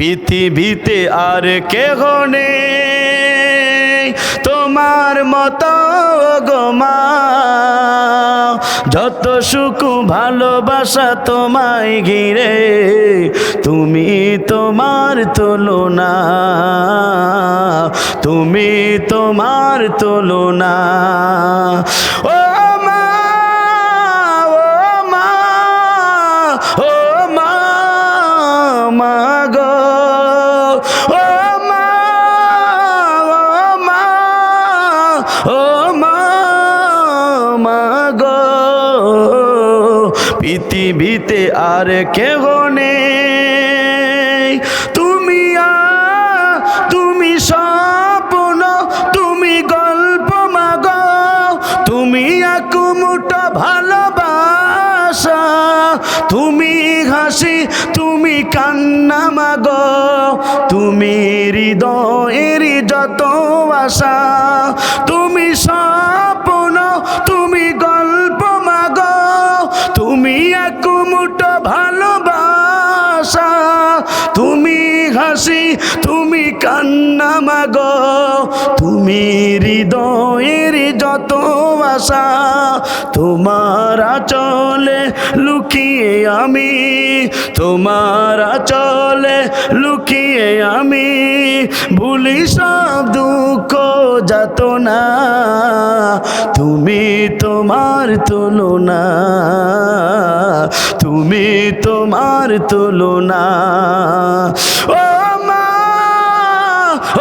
পৃথিবীতে আর কেহ নেই তোমার মতো গো মা, যত সুখ ভালোবাসা তোমায় ঘিরে, তুমি তোমার তুলনা, তুমি তোমার তুলনা। ও মা, ও মা, ও মা, মা গো, ও মা, ও মা, ও মা, মা গো। পৃথিবীতে আর কেহ নেই তুমি স্বপ্ন, তুমি গল্প মাগো, তুমি এক মুঠো ভালোবাসা, তুমি হাসি, তুমি কান্না মাগো, তুমি হৃদয়ের যত আশা, তুমি স্বপ্ন, তুমি গল্প মাগো, তুমি এক মুঠো ভালোবাসা, তুমি হাসি, তুমি কান্না মাগো, তুমি হৃদয়ের যত আশা। তোমার আঁচলে লুকিয়ে আমি, তোমার আঁচলে লুকিয়ে আমি, ভুলি সব দুঃখ যাতনা, তুমি তোমার তুলনা, তুমি তোমার তুলনা। ও মা,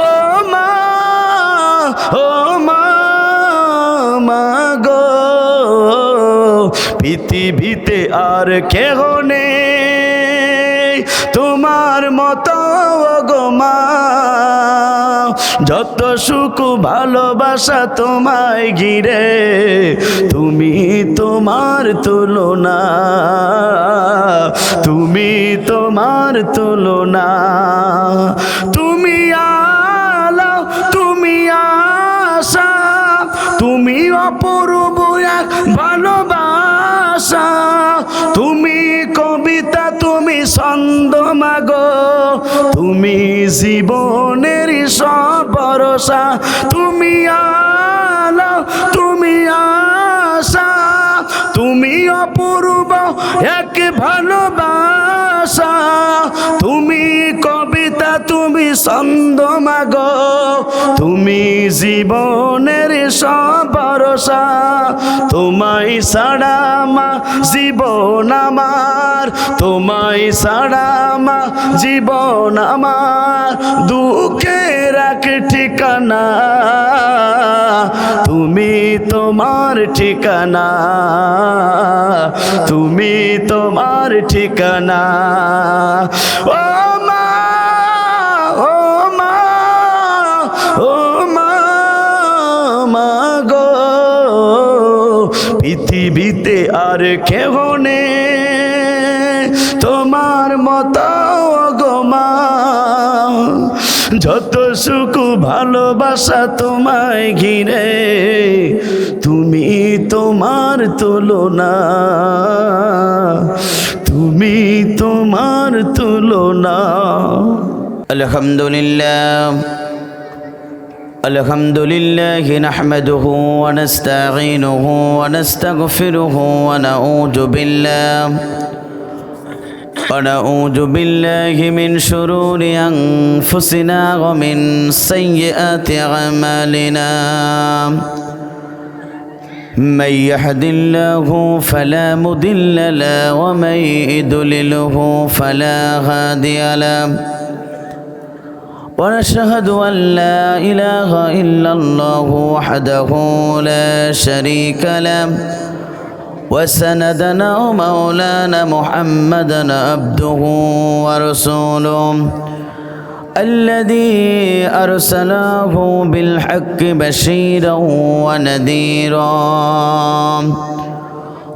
ও মা, ও মা, মা গো। পৃথিবীতে আর কেহ নেই তোমার মতো গো মা, যত সুখ ভালোবাসা তোমায় ঘিরে, তুমি তোমার তুলনা, তুমি তোমার তুলনা। তুমি আলো, তুমি আশা, তুমি অপূর্ব এক ভালোবাসা, তুমি কবিতা, তুমি ছন্দ মাগো, তুমি জীবনের সব ভরসা, তুমি আলো, তুমি আশা, তুমি অপূর্ব এক ভালোবাসা, তুমি কবিতা, তুমি ছন্দ মাগো, তুমি জীবনের সব ভরসা। তোমায় ছাড়া মা জীবন আমার, তোমায় ছাড়া মা জীবন আমার, দুঃখের এক ঠিকানা, তুমি তোমার ঠিকানা, তুমি তোমার ঠিকানা। ও মা, ও মা, ও মা, মা গো। পৃথিবীতে আর কেহ নেই তোমার মতো গো মা, যত সুখ ভালোবাসা তোমায় ঘিরে, তুমি তোমার তুলনা, তুমি তোমার তুলনা। আলহামদুলিল্লাহ, আলহামদুলিল্লাহি নাহমাদুহু ওয়া নাস্তাঈনুহু ওয়া নাস্তাগফিরুহু ওয়া নাউযু বিল্লাহি মিন শুরুরি আনফুসিনা ওয়া মিন সাইয়্যাতি আমালিনা। من يهد الله فلا مضل له ومن يضلله فلا هادي له، ونشهد أن لا إله إلا الله وحده لا شريك له، وسندنا مولانا محمدا عبده ورسوله الذي أرسله بالحق بشيرا ونذيرا،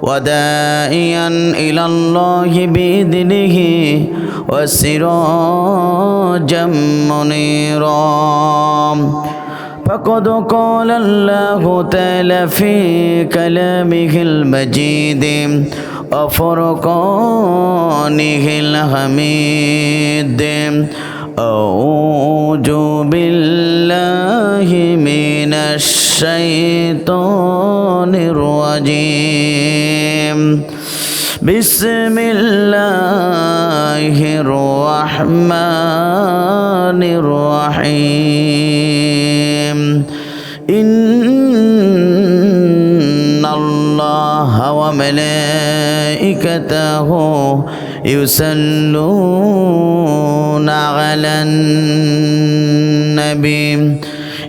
وداعيا إلى الله بإذنه وسراجا منيرا. فقد قال الله تعالى في كلامه المجيد وفرقانه الحميد أعوذ بالله من الشيطان الرجيم بسم الله الرحمن الرحيم إن الله وملائكته يصلون على النبي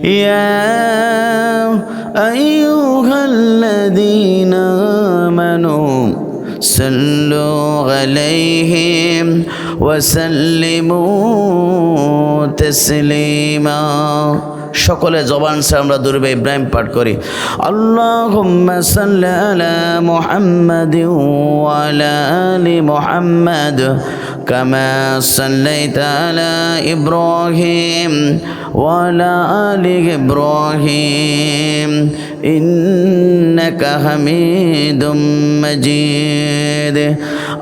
يا أيها الذين آمنوا صلوا عليه وسلموا تسليما সকলে জবান সে আমরা দুরূদে ইব্রাহিম পাঠ করি আল্লাহুম্মা সাল্লি আলা মুহাম্মাদিন ওয়া আলা আলি মুহাম্মাদ কামা সাল্লাইতা আলা ইব্রাহিম ওয়া আলা আলি ইব্রাহিম ইন্নাকা হামিদুম মাজিদ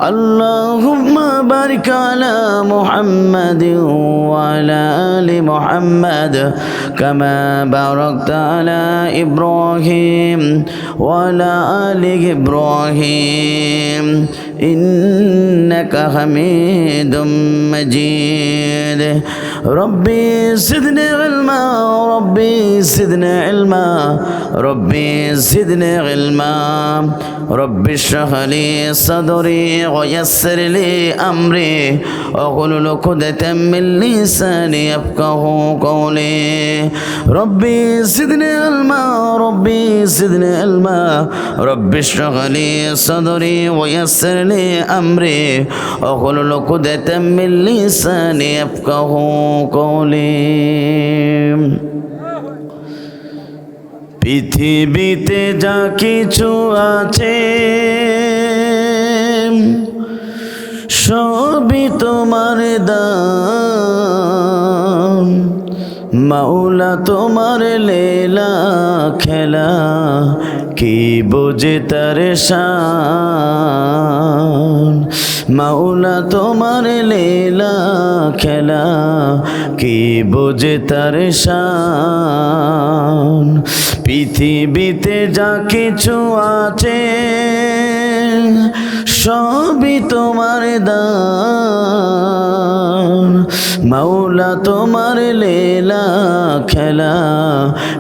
আল্লাহুম্মা বারিক আলা মুহাম্মাদিন ওয়া আলা আলি মুহাম্মাদ كما باركت على إبراهيم وعلى آل إبراهيم إنك حميد مجيد ربي زدني علما ربي زدني علما ربي زدني علما ربي اشرح لي صدري ويسر لي أمري واحلل عقدة من لساني يفقهوا قولي ربي زدني علما ربي زدني علما ربي اشرح لي صدري ويسر لي أمري واحلل عقدة من لساني يفقهوا قولي পৃথিবীতে যা কিছু আছে সবই তোমার দান মাওলা তোমার লীলা খেলা কি বোঝে তার শান মাওলা তোমার লীলা খেলা কি বোঝে তার শান পৃথিবীতে যা কিছু আছে সবই তোমার দান মাওলা তোমার লীলা খেলা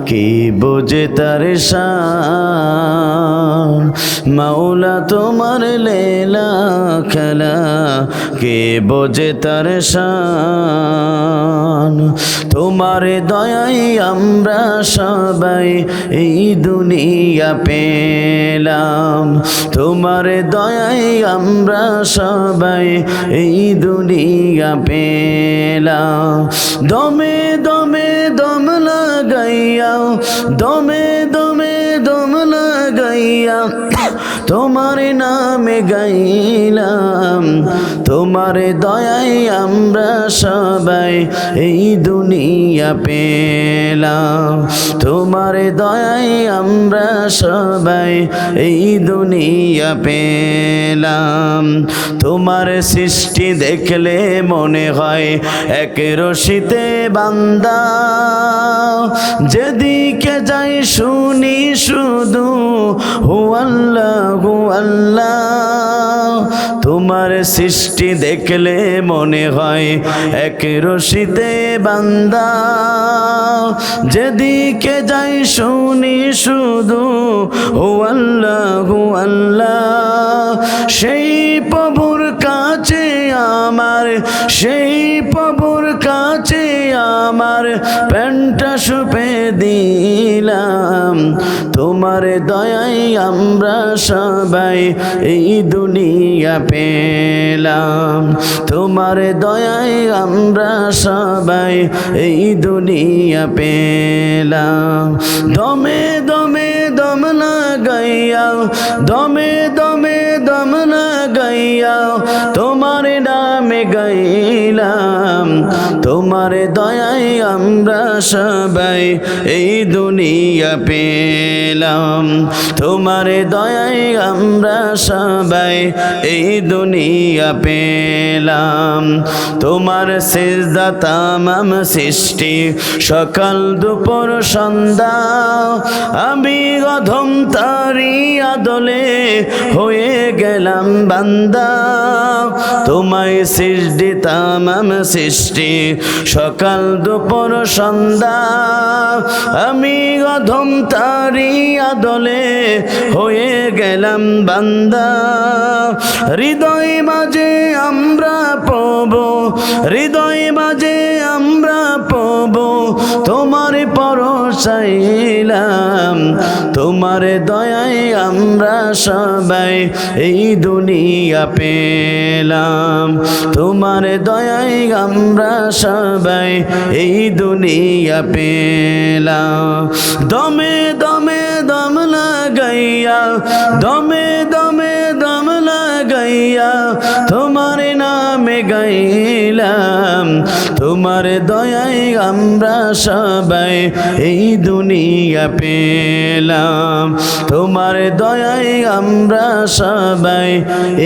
কি বোঝে তার শান মাওলা তোমার লীলা খেলা কে বোঝে তার শান তোমার দয়ায় আমরা সবাই এই দুনিয়া পেলাম তোমার দয়ায় আমরা সবাই এই দুনিয়া পেলাম দমে দমে দম লাগাইয়া দমে দমে দম লাগাইয়া তোমার নামে গাইলাম তোমার দয়ায় আমরা সবাই এই দুনিয়া পেলাম তোমার দয়ায় আমরা সবাই এই দুনিয়া পেলাম তোমার সৃষ্টি দেখলে মনে হয় এক রশিতে বান্দা যেদিকে যাই শুনি শুধু হু আল্লাহ হু আল্লাহ তোমার সৃষ্টি দেখলে মনে হয় এক রশিতে বান্দা যেদিকে যাই শুনি শুধু হু আল্লাহ হু আল্লাহ সেই প্রভুর কাছে আমার সেই প্রভুর কাছে আমার প্যান্টটা সুপে দিলাম তোমার দয়ায় আমরা সবাই এই দুনিয়া পেলাম তোমার দয়ায় আমরা সবাই এই দুনিয়া পেলাম দমে দমে দম লাগাইয়া দমে দমে দম লাগাইয়া তোমার নামে গাইলাম, তোমার দয়ায় আমরা সবাই এই দুনিয়া পেলাম, তোমার দয়ায় আমরা সবাই এই দুনিয়া পেলাম। তোমার সিজদা তামাম সৃষ্টি সকাল দুপুর সন্ধ্যা, আমি অধম তারি আদলে হয়ে গেলাম বান্দা। তোমায় সৃষ্টি তামাম সৃষ্টি সকাল দুপুর সন্ধ্যা, আমি অধম তারি আদলে হয়ে গেলাম বান্দা। হৃদয় মাঝে আমরা পাব, হৃদয় মাঝে আমরা পাব তোমার পরশাইলাম, তোমার দয়ায় আমরা সবাই এই দুনিয়া পেলাম, তোমার দয়ায় আমরা সবাই এই দুনিয়া পেলাম। দমে দমে দম লাগাইয়া, দমে দমে দম লাগাইয়া তোমার নামে গাইলাম, তোমার দয়ায় আমরা সবাই এই দুনিয়া পেলাম, তোমার দয়ায় আমরা সবাই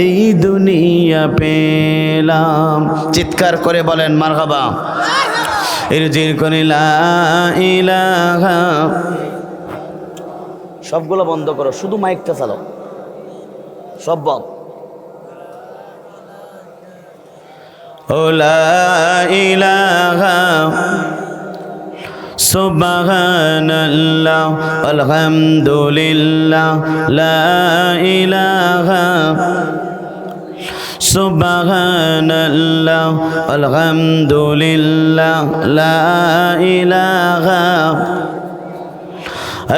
এই দুনিয়া পেলাম। চিৎকার করে বলেন মারহাবা। ইরজির করে লা ইলাহা, সবগুলো বন্ধ করো, শুধু মাইকটা চালাও, সব বন্ধ। ও লা ইলাহা সুবহানাল্লাহ আলহামদুলিল্লাহ, লা ইলাহা সুবহানাল্লাহ আলহামদুলিল্লাহ, লা ইলাহা।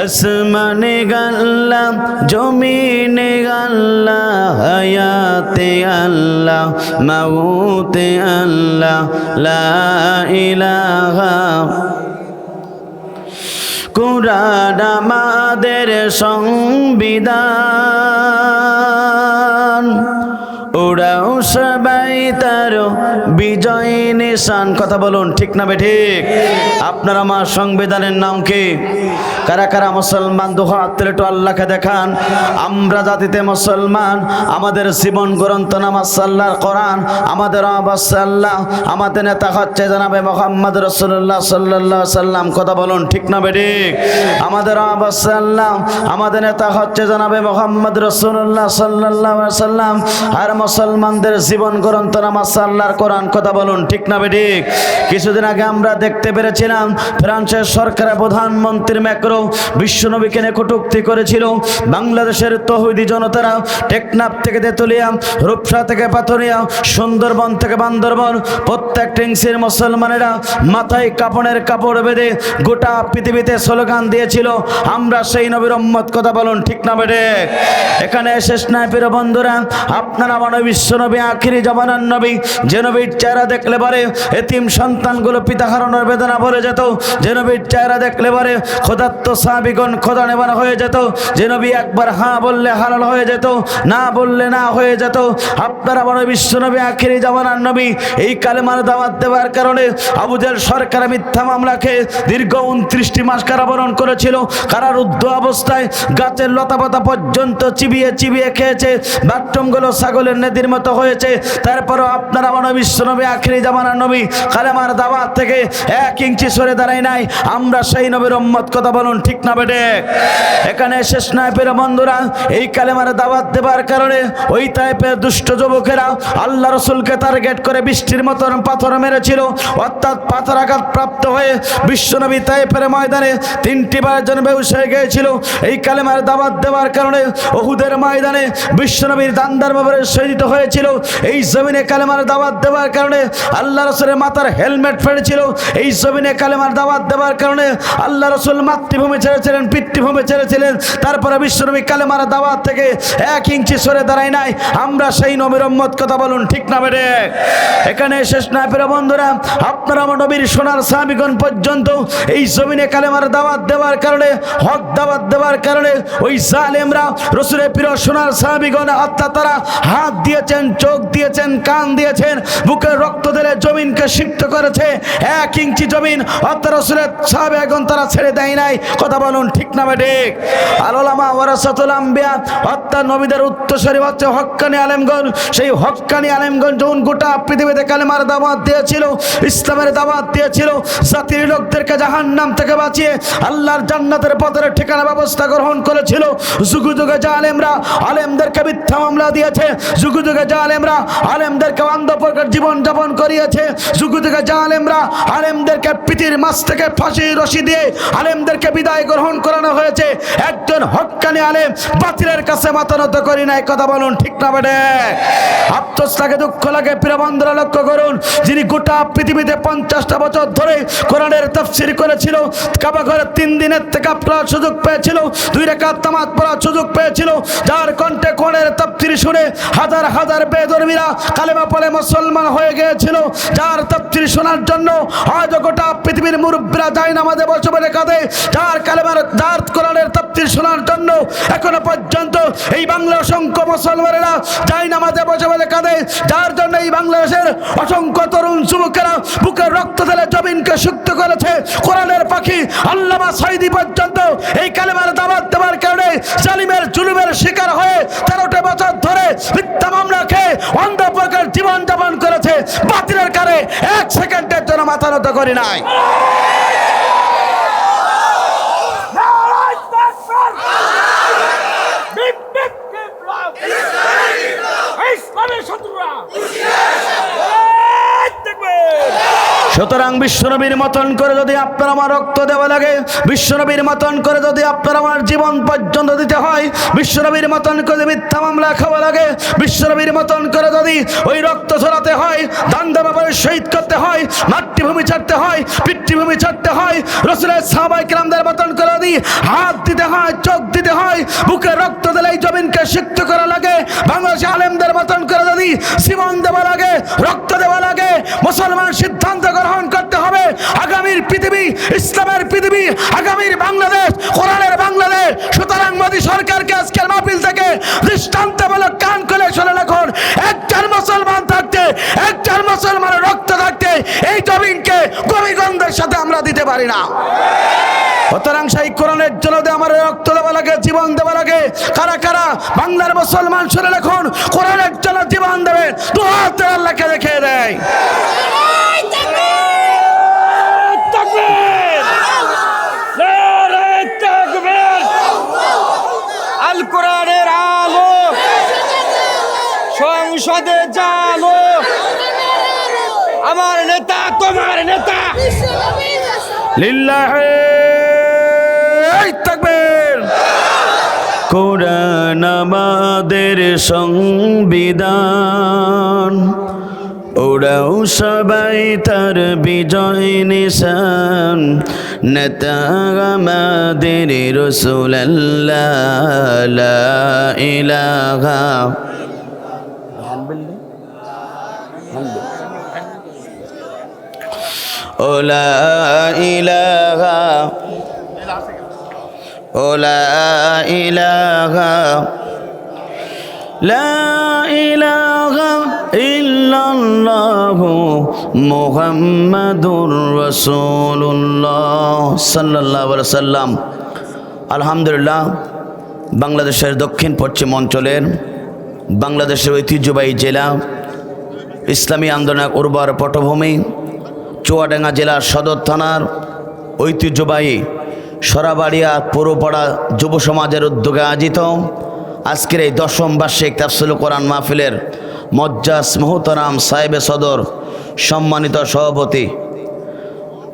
আসমানে আল্লাহ, জমিনে আল্লাহ, হায়াতে আল্লাহ, মাউতে আল্লাহ, লা ইলাহা। কুরআন আমাদের সংবিধান, ওরাও সবাই তার বিজয় নিশান। কথা বলুন ঠিক না বেঠিক? আপনার আমার সংবিধানের নাম কি? কারা কারা মুসলমান? দুহাত হাত তুলে একটু আল্লাহকে দেখান। আমরা জাতিতে মুসলমান, আমাদের জীবন গ্রন্থ নামাজ আল্লাহর কোরআন, আমাদের অবস্থা আল্লাহ, আমাদের নেতা হচ্ছে জনাবে মুহাম্মদ রাসূলুল্লাহ সাল্লাল্লাহু আলাইহি সাল্লাম। কথা বলুন ঠিক না বেঠিক? আমাদের অবস্থা আল্লাহ, আমাদের নেতা হচ্ছে জনাবে মুহাম্মদ রাসূলুল্লাহ সাল্লাল্লাহু আলাইহি সাল্লাম। আর মুসলমানদের জীবন গ্রন্থ নামাজ আল্লাহর কোরআন। কথা বলুন ঠিক না বেঠিক? কিছুদিন আগে আমরা দেখতে পেরেছিলাম ফ্রান্সের সরকারের প্রধানমন্ত্রী ম্যাক্রো বিশ্বনবীকে নিয়ে কটূক্তি করেছিল। বাংলাদেশের তৌহিদি জনতারা টেকনাফ থেকে তেতুলিয়া, রূপসা থেকে পাথরিয়া, সুন্দরবন থেকে বান্দরবন, প্রত্যেক টিংসির মুসলমানেরা মাথায় কাপড়ের কাপড় বেঁধে গোটা পৃথিবীতে স্লোগান দিয়েছিল, আমরা সেই নবীর উম্মত। কথা বলুন ঠিক না বেঠিক? এখানে শেষ নাই প্রিয় বন্ধুরা, আপনারা আমার বিশ্বনবী আখিরি জামানার নবী, যে নবীর চেহারা দেখলে পারে এতিম সন্তানগুলো পিতা হারানোর বেদনা ভরে যেত, যে নবীর চেহারা দেখলে পারে খোদাত্ম সাহাবীগণ খোদা নেবানা হয়ে যেত, যে নবী একবার হ্যাঁ বললে হালাল হয়ে যেত, না বললে না হয়ে যেত। আপনারা আমার বিশ্বনবী আখিরি জামানার নবী, এই কালেমার দাওয়াত দেওয়ার কারণে আবু জেহেল সরকার মিথ্যা মামলাকে দীর্ঘ 29টি মাস কারাবরণ করেছিল। কারারুদ্ধ অবস্থায় গাছের লতাপাতা পর্যন্ত চিবিয়ে চিবিয়ে খেয়েছে, বাথরুমগুলো ছাগলের নেদির মতো হয়েছে। তারপরও আপনারা আমার বিশ্বনবী আখিরি জামানার নবী কালেমার দাওয়াত থেকে 1 ইঞ্চি সরে দাঁড়ায় নাই। আমরা সেই নবীর উম্মত। কথা বলুন ঠিক না বেঠিক? এখানে শেষ নয় প্রিয় বন্ধুরা, এই কালেমার দাওয়াত দেবার কারণে ওই টাইপের দুষ্ট যুবকেরা আল্লাহ রসুলকে টার্গেট করে বৃষ্টির মতন পাথর মেরেছিল, অর্থাৎ পাথরাঘাত প্রাপ্ত হয়ে বিশ্বনবী তাইফের ময়দানে 3টি বার যেন বেহুশ হয়ে গিয়েছিল। এই কালেমার দাওয়াত দেওয়ার কারণে উহুদের ময়দানে বিশ্বনবীর দান্দার ব্যাপারে শহীদ পতিত হয়েছিল, এই জমিনে কালেমার দাওয়াত দেওয়ার কারণে আল্লাহ রসুলের মাথার হেলমেট ফেলেছিল, এই জমিনে কালেমার দাওয়াত দেওয়ার কারণে আল্লাহ রসুল মাতৃভূমি ছেড়েছিলেন, পিতৃভূমি ছেড়েছিলেন, তারপরে বিশ্বনবী কালেমার দাওয়াত থেকে 1 ইঞ্চি সরে দাঁড়ায় নাই। আমরা সেই নবীর উম্মত, কথা বলুন ঠিক না বেঠে? এখানে শেষ না প্রিয় বন্ধুরা, আপনারা আমার নবীর সোনার সাহাবীগণ পর্যন্ত এই জমিনে কালেমার দাওয়াত দেওয়ার কারণে, হক দাওয়াত দেওয়ার কারণে ওই জালেমরা রসুলের প্রিয় সোনার সাহাবীগণ অর্থাৎ তারা হাত দিয়েছেন, চোখ দিয়েছেন, কান দিয়েছেন, বুকের রক্ত দিলে জমিনকে সিক্ত করেছে। 1 ইঞ্চি জমিন অর্থাৎ রসুলের সাহাবীগণ তারা ছেড়ে দেয় নাই, কথা বলুন ঠিক না বেঠিক? আল উলামা ওয়ারাসাতুল আম্বিয়া অর্থাৎ নবীদের উত্তরসূরি হচ্ছে হক্কানি আলেমগণ। সেই হক্কানি আলেমগণ যখন গোটা পৃথিবীতে কালেমার দাওয়াত দিয়েছিল, ইসলামের দাওয়াত দিয়েছিল, জাতির লোকদেরকে জাহান্নাম থেকে বাঁচিয়ে আল্লাহর জান্নাতের পথের ঠিকানা ব্যবস্থা গ্রহণ করেছিল। যুগে যুগে জালেমরা আলেমদেরকে মিথ্যা মামলা দিয়েছে, যুগে যুগে জালেমরা আলেমদেরকে অন্ধ প্রকার জীবন যাপন করিয়েছে, যুগে যুগে জালেমরা আলেমদেরকে পিঠির মাছ থেকে ফাঁসি রশি দিয়ে আলেমদেরকে বিদায় গ্রহণ করানো হয়েছে। একজন হক্কানি আলেম বাতিলের কাছে মাথা নত করি নাই, কথা বলুন ঠিক না বেঠে? আফসোস লাগে, দুঃখ লাগে প্রিয় বন্ধুরা, লক্ষ্য করুন, যিনি গোটা পৃথিবীতে 50টা বছর ধরে কোরআনের তাফসীর করেছিল, কাবা ঘরে 3 দিনের থেকে পড়ার সুযোগ পেয়েছিল, 2 রাকাত নামাজ পড়ার সুযোগ পেয়েছিল, যার কণ্ঠে কোরআনের তাফসীর শুনে হাজার হাজার বেধর্মীরা কালেমা পড়ে মুসলমান হয়ে গিয়েছিল, যার তাফসীর শোনার জন্য আজ গোটা পৃথিবীর মুরব্বীরা যায় নামাজে বসে বসে কাঁদে, যার কোরআনের তাফসীর শোনার জন্য এখনো পর্যন্ত এই বাংলার অসংখ্য মুসলমানেরা যায় নামাজে বসে বসে কাঁদে, যার জন্য এই বাংলাদেশের অসংখ্য তরুণ যুবকেরা বুকের রক্ত ঢেলে জমিনকে সুক্ত করেছে। কোরআনের পাখি আল্লামা সাঈদী পর্যন্ত এই কালেমার দাওয়াত দেওয়ার কারণে জালিমের জুলুমের শিকার হয়ে 13টা বছর ধরে মিথ্যা মামলা খেয়ে অন্ধ প্রকার জীবন যাপন করেছে। বাতিলের কারে 1 সেকেন্ডের জন্য মাথা নত করি নাই। সুতরাং বিশ্বনবীর মতন করে যদি আপনার আমার রক্ত দেওয়া লাগে, বিশ্বনবীর মতন করে যদি আপনার আমার জীবন পর্যন্ত দিতে হয়, বিশ্বনবীর মতন করে মিথ্যা মামলা খাওয়া লাগে, বিশ্বনবীর মতন করে যদি ওই রক্ত ঝরাতে হয়, দান দেওয়া শহীদ করতে হয়, মাতৃভূমি ছাড়তে হয়, পিতৃভূমি ছাড়তে হয়, রসুলের সাহাবায়ে কেরামদের মতন করে যদি হাত দিতে হয়, চোখ দিতে হয়, বুকে রক্ত দিলে এই জমিনকে সিক্ত করা লাগে, বাংলাদেশি আলেমদের মতন করে যদি জীবন দেওয়া লাগে, রক্ত দেওয়া লাগে, মুসলমান সিদ্ধান্ত গ্রহণ করতে হবে আগামীর পৃথিবী, ইসলামের পৃথিবী, আগামীর বাংলাদেশ, কোরআনের বাংলাদেশ। সুতরাং মোদী সরকারকে আজকের মাহফিল থেকে দৃষ্টান্তমূলক কান খুলে শুনে রাখুন, একজন মুসলমান থাকতে, একজন মুসলমানের রক্ত থাকতে এই জমিনকে গোবিগন্ধের সাথে আমরা দিতে পারি না। সুতরাং সেই কোরআনের জন্য আমার রক্ত দেওয়া লাগে, জীবন দেওয়া লাগে। কারা কারা বাংলার মুসলমান শুনে রাখুন, কোরআনের জন্য জীবন দেবে, 2 হাত আল্লাহকে দেখিয়ে দেয়। আল কোরআনের আলো সংসদে জালো, আমার নেতা তোমার নেতা, লিল্লাহি তাকবীর। কোরআন আমাদের সংবিধান, ওরাও সবাই তার বিজয় নিশান, নেতা আমাদের রাসূলুল্লাহ, লা ইলাহা ও লা ইলাহা ও লা ইলাহা লা ইলাহা ইল্লাল্লাহু মুহাম্মাদুর রাসূলুল্লাহ সাল্লাল্লাহু আলাইহি ওয়াসাল্লাম। আলহামদুলিল্লাহ, বাংলাদেশের দক্ষিণ পশ্চিম অঞ্চলের বাংলাদেশের ঐতিহ্যবাহী জেলা, ইসলামী আন্দোলনের উর্বর পটভূমি, চুয়াডাঙ্গা জেলার সদর থানার ঐতিহ্যবাহী সরাবাড়িয়া পৌরপাড়া যুব সমাজের উদ্যোগে আয়োজিত আজকের এই 10ম বার্ষিক তাফসীরুল কোরআন মাহফিলের মজ্জাজ মুহতারাম সাহেবে সদর, সম্মানিত সভাপতি,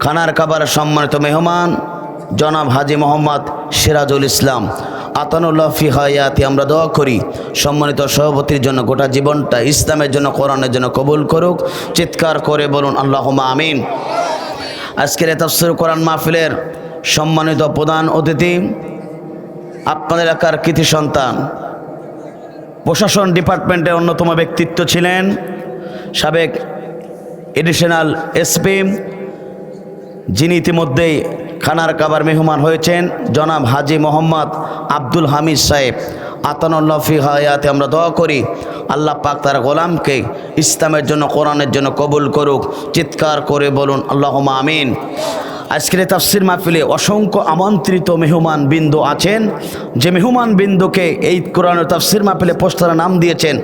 খানার কাবার সম্মানিত মেহমান জনাব হাজী মোহাম্মদ সিরাজুল ইসলাম, আতানুল্লাহ ফি হায়াতি আমরা দোয়া করি সম্মানিত সভাপতির জন্য গোটা জীবনটা ইসলামের জন্য কোরআনের জন্য কবুল করুক। চিৎকার করে বলুন আল্লাহুম্মা আমিন। আজকের এই তাফসীর কোরআন মাহফিলের সম্মানিত প্রধান অতিথি আপনাদের এলাকার কৃতি সন্তান, প্রশাসন ডিপার্টমেন্টের অন্যতম ব্যক্তিত্ব ছিলেন সাবেক এডিশনাল এসপি, যিনি ইতিমধ্যেই খানার কাবার মেহমান হয়েছেন, জনাব হাজি মোহাম্মদ আব্দুল হামিদ সাহেব। আতানুল্লাহ ফি হায়াতে আমরা দোয়া করি আল্লাহ পাক তার গোলামকে ইসলামের জন্য কোরআনের জন্য কবুল করুক। চিৎকার করে বলুন আল্লাহুম্মা আমিন। আজকের তাফসীর মাহফিলে অসংখ্য আমন্ত্রিত মেহমান বিন্দু আছেন, যে মেহমান বিন্দুকে এই কোরআনের তাফসীর মাহফিলে পোস্টারে নাম দিয়েছেন।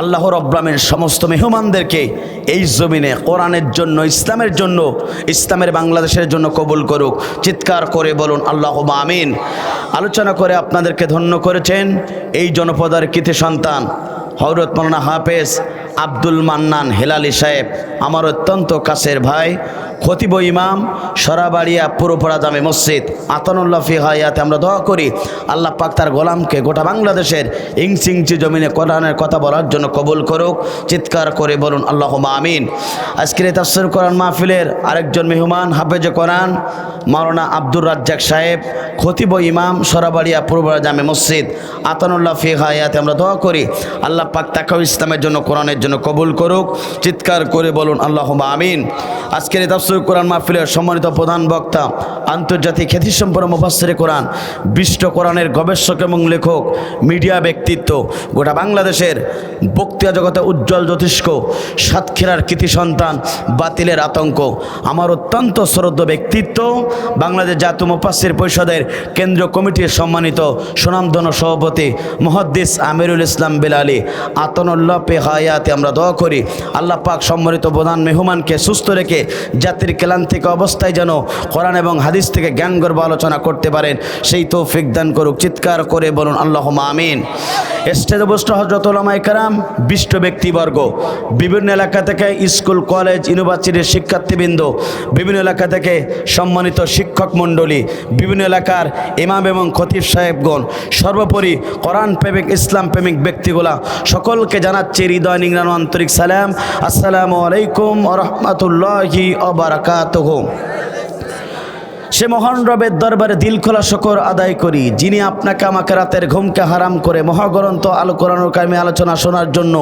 আল্লাহ রাব্বুল আমিন সমস্ত মেহমানদেরকে এই জমিনে কোরআনের জন্য, ইসলামের জন্য, ইসলামের বাংলাদেশের জন্য কবুল করুক। চিৎকার করে বলুন আল্লাহুম্মা আমিন। আলোচনা করে আপনাদেরকে ধন্য করেছেন এই জনপদের কৃতি সন্তান হযরত মাওলানা হাফেজ আব্দুল মান্নান হেলালি সাহেব, আমার অত্যন্ত কাছের ভাই, খতিব ইমাম, সরাবাড়িয়া পুরোপাড়া জামে মসজিদ। আতানুল্লাহ ফি হায়াতে আমরা দোয়া করি আল্লাহ পাক তার গোলামকে গোটা বাংলাদেশের ইঞ্চি জমিনে কোরআনের কথা বলার জন্য কবুল করুক। চিৎকার করে বলুন আল্লাহুম্মা আমিন। আজকের এই তাফসীর কোরআন মাহফিলের আরেকজন মেহমান হাফেজে কোরআন মাওলানা আব্দুর রাজ্জাক সাহেব, খতিব ইমাম, সরাবাড়িয়া পুরোপাড়া জামে মসজিদ। আতানুল্লাহ ফি হায়াতে আমরা দোয়া করি আল্লাহ পাক তাকেও ইসলামের জন্য কোরআনের জন্য কবুল করুক। চিৎকার করে বলুন আল্লাহুম্মা আমিন। আজকের এই তাফসীর কোরআন মাহফিলের সম্মানিত প্রধান বক্তা, আন্তর্জাতিক খ্যাতিসম্পন্ন মুফাসসিরে কোরআন, বিশ্ব কোরআনের গবেষক এবং লেখক, মিডিয়া ব্যক্তিত্ব, গোটা বাংলাদেশের বক্তৃতা জগতে উজ্জ্বল জ্যোতিষ্ক, সাতক্ষীরার কৃতি সন্তান, বাতিলের আতঙ্ক, আমার অত্যন্ত শ্রদ্ধেয় ব্যক্তিত্ব, বাংলাদেশ জাতীয় মুফাসসির পরিষদের কেন্দ্রীয় কমিটির সম্মানিত সুনামধন্য সভাপতি মুহাদ্দিস আমিরুল ইসলাম বেলালী। আতানুল্লাহ ফি হায়াতে আমরা দোয়া করি আল্লাহ পাক সম্মানিত প্রধান মেহমানকে সুস্থ রেখে জাতির ক্লান্তিক অবস্থায় যেন কোরআন এবং হাদিস থেকে জ্ঞান গর্ব আলোচনা করতে পারেন, সেই তৌফিক দান করুক। চিৎকার করে বলুন আল্লাহুম্মা আমিন। স্টেজে বসত হযরত উলামায়ে কেরাম, বিশিষ্ট ব্যক্তিবর্গ, বিভিন্ন এলাকা থেকে স্কুল, কলেজ, ইউনিভার্সিটির শিক্ষার্থীবৃন্দ, বিভিন্ন এলাকা থেকে সম্মানিত শিক্ষক মণ্ডলী, বিভিন্ন এলাকার ইমাম এবং খতিব সাহেবগণ, সর্বোপরি কোরআন প্রেমিক, ইসলাম প্রেমিক ব্যক্তিগুলা, সকলকে জানাচ্ছি হৃদয় নিংড়ানো আন্তরিক সালাম। আসসালামু আলাইকুম ওয়া রাহমাতুল্লাহি ওয়া বারাকাতুহু। সে মহান রবের দরবারে দিল খোলা শুকর আদায় করি, যিনি আপনাকে আমাকে রাতের ঘুমকে হারাম করে মহাগ্রন্থ আল কোরআনুল কারিমে আলোচনা শোনার জন্য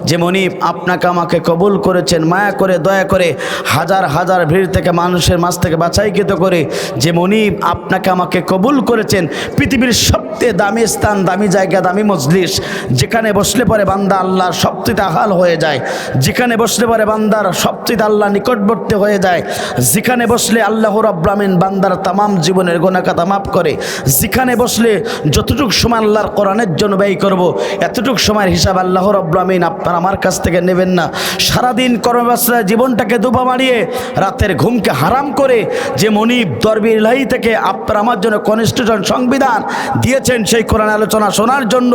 যে মনিব আপনাকে আমাকে কবুল করেছেন, মায়া করে দয়া করে হাজার হাজার ভিড় থেকে মানুষের মাঝ থেকে বাছাইকৃত করে যে মনিব আপনাকে আমাকে কবুল করেছেন, পৃথিবীর সবচেয়ে দামি স্থান, দামি জায়গা, দামি মজলিস, যেখানে বসলে পরে বান্দা আল্লাহর সবচেয়ে আহাল হয়ে যায়, যেখানে বসলে পরে বান্দার সবচেয়ে আল্লাহ নিকটবর্তী হয়ে যায়, যেখানে বসলে আল্লাহ রাব্বুল আমিন বান্দার তামাম জীবনের গুনাহ খাতা মাফ করে, যেখানে বসলে যতটুকু সময় আল্লাহর কোরআনের জন্য ব্যয় করব এতটুকু সময়ের হিসাব আল্লাহ রাব্বুল আমিন আপনার আমার কাছ থেকে নেবেন না। সারাদিন কর্মব্যস্ততায় জীবনটাকে দুবা মারিয়ে রাতের ঘুমকে হারাম করে যে মনিব দরবির ইলাহি থেকে আপনার আমার জন্য কনস্টিটিউশন সংবিধান দিয়েছেন, সেই কোরআন আলোচনা শোনার জন্য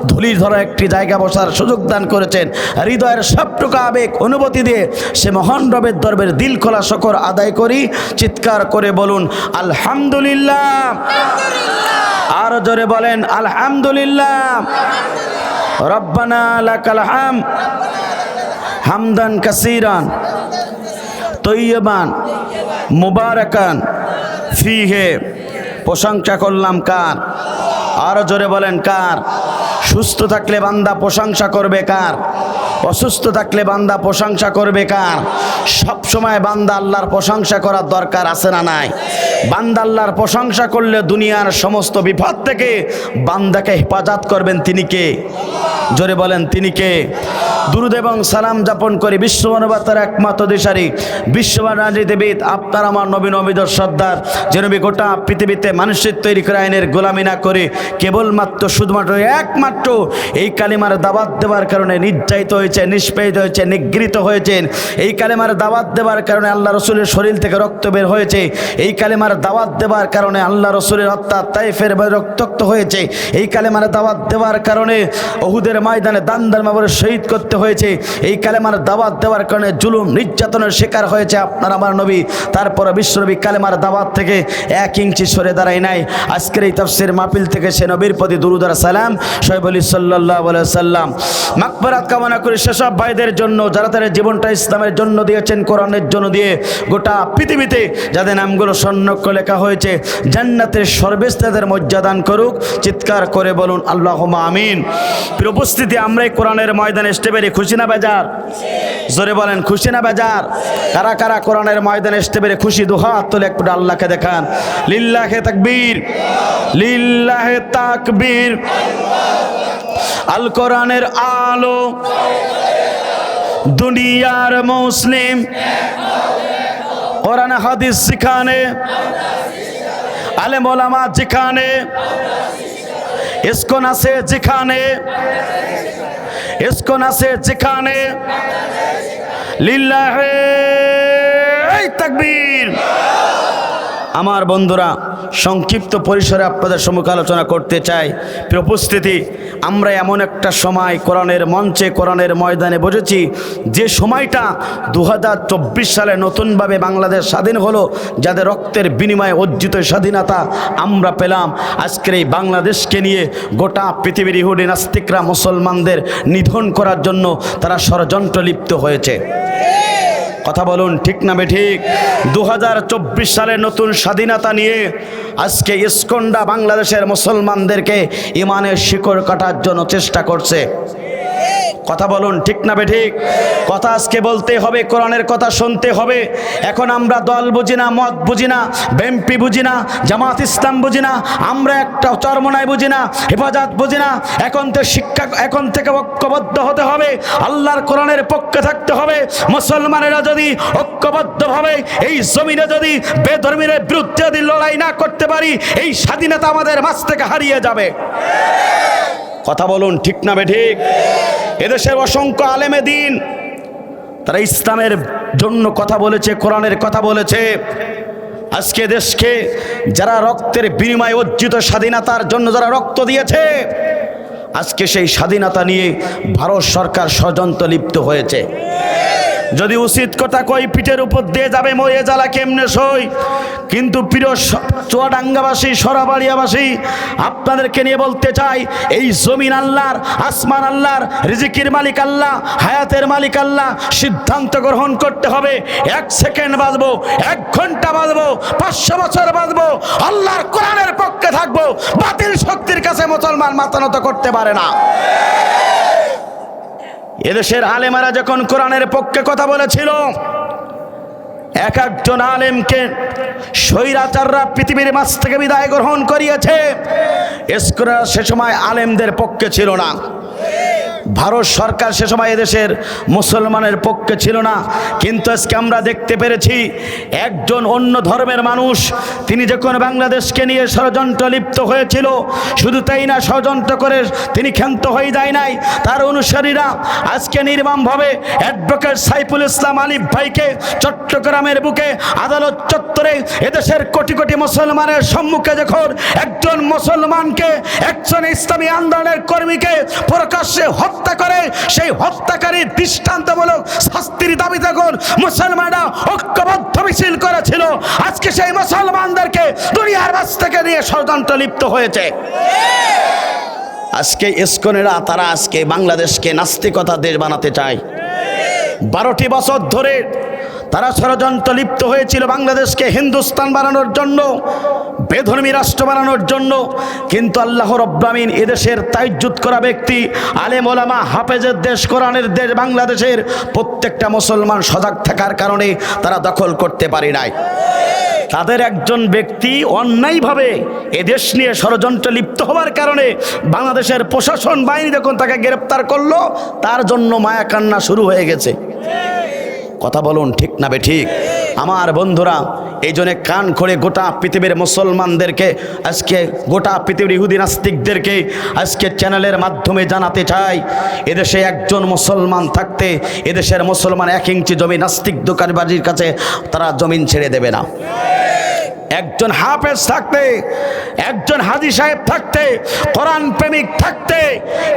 ধুলির ধরা একটি জায়গা বসার সুযোগ দান করেছেন, হৃদয়ের সবটুকু আবেগ অনুভূতি দিয়ে সে মহান রবের দরবারে দিল খোলা শুকর আদায় করি। চিৎকার করে বলুন আলহামদুলিল্লাহ। আরো জোরে বলেন আলহামদুলিল্লাহ। রব্বানা লাকাল হামদ হামদান কাসীরান তয়্যিবান মুবারাকান ফিহে। প্রশংসা করলাম কার? আরো জোরে বলেন কার? সুস্থ থাকলে বান্দা প্রশংসা করবে কার? অসুস্থ থাকলে বান্দা প্রশংসা করবে কার? সব সময় বান্দা আল্লাহর প্রশংসা করার দরকার আছে না নাই? বান্দা আল্লাহর প্রশংসা করলে দুনিয়ার সমস্ত বিপদ থেকে বান্দাকে হেফাজত করবেন তিনি কে? জোরে বলেন তিনি কে? দুরূদ এবং সালাম যাপন করে বিশ্বমানবতার একমাত্র দিশারি, বিশ্বমান রাজনীতিবিদ, আপনার আমার নবী নবীদের সর্দার, যে নবী গোটা পৃথিবীতে মানুষের তৈরি করে আইনের গোলামি না করে কেবলমাত্র শুধুমাত্র একমাত্র এই কালিমার দাওয়াত দেওয়ার কারণে নির্যাতিত হয়েছে, নিষ্পেষিত হয়েছে, নিগৃহীত হয়েছেন। এই কালিমার কালেমার দাওয়াত দেওয়ার কারণে আল্লাহ রসুলের শরীর থেকে রক্ত বের হয়েছে, এই কালেমার দাওয়াত দেওয়ার কারণে আল্লাহ রসুলের অর্থাৎ তাইফের রক্তাক্ত হয়েছে, এই কালেমার দাওয়াত দেওয়ার কারণে উহুদের ময়দানে দান্দার মাবরে শহীদ করতে হয়েছে, এই কালেমার দাওয়াত দেওয়ার কারণে জুলুম নির্যাতনের শিকার হয়েছে আপনার আমার নবী। তারপরে বিশ্বনবী কালেমার দাওয়াত থেকে 1 ইঞ্চি সরে দাঁড়ায় নাই। আজকের এই তাফসীর মাহফিল থেকে সে নবীর প্রতি দুরূদ আর সালাম শোয়েব আলী সাল্লাল্লাহু আলাইহি ওয়াসাল্লাম। মাগফিরাত কামনা করি সেসব ভাইদের জন্য যারা তাদের জীবনটা ইসলামের জন্য দিয়েছেন, কোরআনের জন্য দিয়ে গোটা পৃথিবীতে যাদের নামগুলো স্বর্ণাক্ষরে লেখা হয়েছে, জান্নাতের সর্বশ্রেষ্ঠদের মর্যাদান করুক। চিৎকার করে বলুন আল্লাহুম্মা আমিন। প্রিয় উপস্থিতি, আমরা এই কোরআনের ময়দানে আসতে পেরে খুশি না বেজার? জোরে বলেন খুশি না বেজার? কারা কারা কোরআনের ময়দানে আসতে পেরে খুশি? দুহাত তুলে একটু আল্লাহকে দেখান। লিল্লাহে তাকবীর, লিল্লাহে তাকবীর। আল কোরআনের আলো দুনিয়ার মুসলিম, কোরআন হাদিস শিখানে, আলেম ওলামা যেখানে, ইসকন আছে যেখানে, ইসকন আছে যেখানে, লিল্লাহে তাকবীর। আমার বন্ধুরা, সংক্ষিপ্ত পরিসরে আপনাদের সম্মুখে আলোচনা করতে চাই। প্রিয় উপস্থিতি, আমরা এমন একটা সময় কোরআনের মঞ্চে, কোরআনের ময়দানে বসেছি, যে সময়টা 2024 সালে নতুনভাবে বাংলাদেশ স্বাধীন হলো, যাদের রক্তের বিনিময়ে অর্জিত স্বাধীনতা আমরা পেলাম। আজকের এই বাংলাদেশকে নিয়ে গোটা পৃথিবীর ইহুদি নাস্তিকরা মুসলমানদের নিধন করার জন্য তারা ষড়যন্ত্র লিপ্ত হয়েছে। কথা বলুন ঠিক না বেঠিক? 2024 সালের নতুন স্বাধীনতা নিয়ে আজকে ইসকনরা বাংলাদেশের মুসলমানদেরকে ইমানের শিকড় কাটার জন্য চেষ্টা করছে। কথা বলুন ঠিক না বেঠিক? কথা আজকে বলতে হবে, কোরআনের কথা শুনতে হবে। এখন আমরা দল বুঝি না, মত বুঝি না, বিএনপি বুঝি না, জামাত ইসলাম বুঝি না, আমরা একটা চরমনায় বুঝি না, হেফাজত বুঝি না। এখন থেকে ঐক্যবদ্ধ হতে হবে, আল্লাহর কোরআনের পক্ষে থাকতে হবে। মুসলমানেরা যদি ঐক্যবদ্ধভাবে এই জমিনে যদি বেধর্মীর বিরুদ্ধে যদি লড়াই না করতে পারি, এই স্বাধীনতা আমাদের মাঝ থেকে হারিয়ে যাবে। কথা বলুন ঠিক না বেঠিক? এদেশের অসংখ্য আলেমে দ্বীন তারা ইসলামের জন্য কথা বলেছে, কোরআনের কথা বলেছে। আজকে দেশকে যারা রক্তের বিনিময়ে অর্জিত স্বাধীনতার জন্য যারা রক্ত দিয়েছে, আজকে সেই স্বাধীনতা নিয়ে ভারত সরকার ষড়যন্ত্র লিপ্ত হয়েছে। যদি উচিত কথা কই, পিঠের উপর দিয়ে যাবে মরে জ্বালা কেমনে সই। কিন্তু প্রিয় চুয়াডাঙ্গাবাসী, সরাবাড়িয়াবাসী, আপনাদেরকে নিয়ে বলতে চাই, এই জমিন আল্লাহর, আসমান আল্লাহর, রিজিকের মালিক আল্লাহ, হায়াতের মালিক আল্লাহ। সিদ্ধান্ত গ্রহণ করতে হবে, 1 সেকেন্ড বাঁচবো, 1 ঘন্টা বাঁচবো, 500 বছর বাঁচবো, আল্লাহর কোরআনের পক্ষে থাকবো। বাতিল শক্তির কাছে মুসলমান মাথা নত করতে পারে না। এদেশের আলেমারা যখন কোরআনের পক্ষে কথা বলেছিল, এক একজন আলেমকে স্বৈরাচাররা পৃথিবীর মাঝ থেকে বিদায় গ্রহণ করিয়েছে। এসকরা সে সময় আলেমদের পক্ষে ছিল না। ভারত সরকার সে সময় এদেশের মুসলমানের পক্ষে ছিল না। কিন্তু আজকে আমরা দেখতে পেরেছি, একজন অন্য ধর্মের মানুষ তিনি যখন বাংলাদেশকে নিয়ে ষড়যন্ত্র লিপ্ত হয়েছিল, শুধু তাই না, ষড়যন্ত্র করে তিনি ক্ষান্ত হয়ে যায় নাই। তার অনুসারীরা আজকে নির্মমভাবে অ্যাডভোকেট সাইফুল ইসলাম আলিফ ভাইকে চট্টগ্রামের বুকে আদালত চত্বরে এদেশের কোটি কোটি মুসলমানের সম্মুখে যখন একজন মুসলমানকে, একজন ইসলামী আন্দোলনের কর্মীকে প্রকাশ্যে হত্যা করে, সেই হত্যাকারীর দৃষ্টান্তমূলক শাস্তির দাবি যখন মুসলমানরা ঐক্যবদ্ধ মিছিল করেছিল, আজকে সেই মুসলমানদেরকে দুনিয়ার মাঝ থেকে নিয়ে ষড়যন্ত্র লিপ্ত হয়েছে। আজকে ইসকনেরা তারা আজকে বাংলাদেশকে নাস্তিকতা দেশ বানাতে চায়। 12টি বছর ধরে তারা ষড়যন্ত্র লিপ্ত হয়েছিল বাংলাদেশকে হিন্দুস্তান বানানোর জন্য, বেধর্মী রাষ্ট্র বানানোর জন্য। কিন্তু আল্লাহ রাব্বুল আমিন এদেশের তাইজ্জুদ করা ব্যক্তি, আলেম ওলামা, হাফেজের দেশ, কোরআনের দেশ বাংলাদেশের প্রত্যেকটা মুসলমান সজাগ থাকার কারণে তারা দখল করতে পারে নাই। তাদের একজন ব্যক্তি অন্যায়ভাবে এদেশ নিয়ে ষড়যন্ত্র লিপ্ত হওয়ার কারণে বাংলাদেশের প্রশাসন বাহিনী যখন তাকে গ্রেপ্তার করলো, তার জন্য মায়া কান্না শুরু হয়ে গেছে। কথা বলুন ঠিক না বেঠিক? আমার বন্ধুরা, এই জন্য কান করে গোটা পৃথিবীর মুসলমানদেরকে আজকে গোটা পৃথিবীর ইহুদি নাস্তিকদেরকে আজকে চ্যানেলের মাধ্যমে জানাতে চাই, এদেশে একজন মুসলমান থাকতে এদেশের মুসলমান 1 ইঞ্চি জমি নাস্তিক দোকানবাজির কাছে তারা জমিন ছেড়ে দেবে না। একজন হাফেজ থাকতে, একজন হাজী সাহেব থাকতে, কোরআন প্রেমিক থাকতে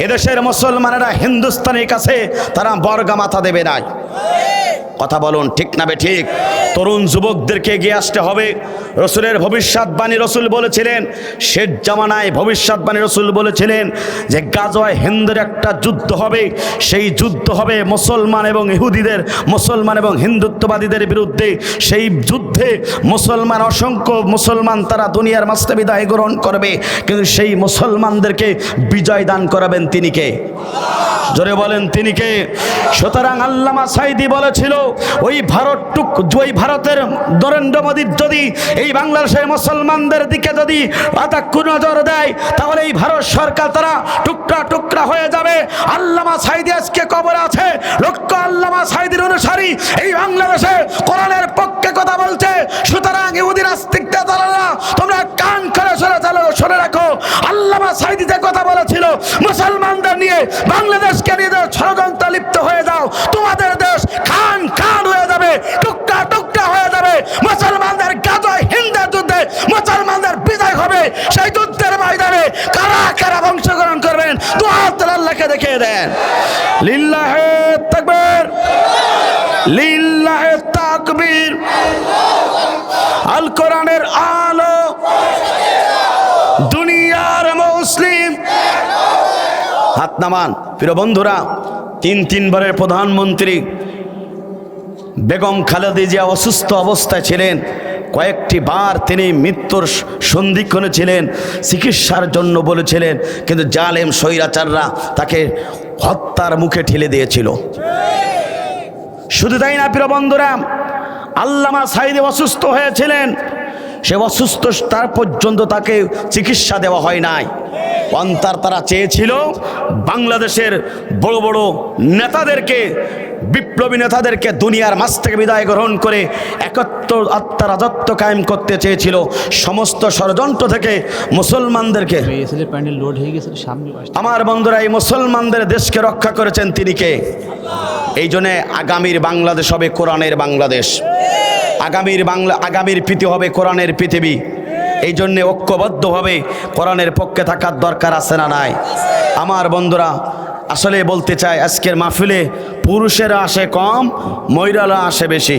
এদেশের মুসলমানেরা হিন্দুস্তানের কাছে তারা বর্গা মাথা দেবে না। কথা বলুন ঠিক না বেঠিক? তরুণ যুবকদেরকে এগিয়ে আসতে হবে। রসুলের ভবিষ্যৎবাণী, রসুল বলেছিলেন শেষ জামানায় ভবিষ্যৎবাণী রসুল বলেছিলেন যে গাজওয়ায়ে হিন্দের একটা যুদ্ধ হবে, সেই যুদ্ধ হবে মুসলমান এবং ইহুদিদের, মুসলমান এবং হিন্দুত্ববাদীদের বিরুদ্ধে। সেই যুদ্ধে মুসলমান, অসংখ্য মুসলমান তারা দুনিয়ার মাঝে বিদায় গ্রহণ করবে, কিন্তু সেই মুসলমানদেরকে বিজয় দান করাবেন তিনি কে? জোরে বলেন তিনি কে? সুতরাং আল্লামা সাঈদী বলেছিল ওই ভারতের নরেন্দ্র মোদী যদি এই বাংলাদেশের মুসলমানদের দিকে যদি নজর দেয় তাহলে এই ভারত সরকার তারা টুকরা টুকরা হয়ে যাবে। আল্লামা সাঈদী আজকে কবর আছে, লক্ষ আল্লামা সাঈদীর অনুসারী এই বাংলাদেশে কোরআনের পক্ষে কথা বলছে। সুতরাং ইহুদি নাস্তিকদের দলেরা তোমরা কান করে শুনে রাখো, আল্লামা সাঈদী যে কথা বলেছিল মুসলমানদের নিয়ে, বাংলাদেশকে নিয়ে ষড়যন্ত্র লিপ্ত হয়ে যাও, তোমাদের দেশ খান খান হয়ে যাবে, টুকরা টুকরা হয়ে যাবে। মুসলমানদের গাজওয়ায়ে হিন্দের যুদ্ধে মুসলমানদের বিজয় হবে। সেই যুদ্ধের ময়দানে কারা কারা অংশগ্রহণ করবেন দু হাত আল্লাহকে দেখিয়ে দেন। লিল্লাহে তাকবীর, লিল্লাহে তাকবীর। আল কোরআনের আলো, দুনিয়ার মুসলিম। হাত নামান। প্রিয় বন্ধুরা, 3 বারের প্রধানমন্ত্রী বেগম খালেদা জিয়া অসুস্থ অবস্থায় ছিলেন। কয়েকটি বার তিনি মৃত্যুর সন্ধিক্ষণে ছিলেন, চিকিৎসার জন্য বলেছিলেন, কিন্তু জালেম স্বৈরাচাররা তাকে হত্যার মুখে ঠেলে দিয়েছিল। শুধু তাই না প্রিয় বন্ধুরা, আল্লামা সাঈদী অসুস্থ হয়েছিলেন, সে অসুস্থ তার পর্যন্ত তাকে চিকিৎসা দেওয়া হয় নাই। অন্তর তারা চেয়েছিল বাংলাদেশের বড় বড় নেতাদেরকে, বিপ্লবী নেতাদেরকে দুনিয়ার মাঝ থেকে বিদায় গ্রহণ করে একত্র আত্মার রাজত্ব কায়েম করতে চেয়েছিল। সমস্ত ষড়যন্ত্র থেকে মুসলমানদেরকে, আমার বন্ধুরা, এই মুসলমানদের দেশকে রক্ষা করেছেন তিনি কে? এই জন্যে আগামীর বাংলাদেশ হবে কোরআনের বাংলাদেশ, আগামীর পৃথিবী হবে কোরআনের পৃথিবী। এই জন্যে ঐক্যবদ্ধভাবে কোরআনের পক্ষে থাকার দরকার আছে না নাই? আমার বন্ধুরা, আসলে বলতে চাই আজকের মাহফিলে পুরুষেরা আসে কম, মহিলারা আসে বেশি।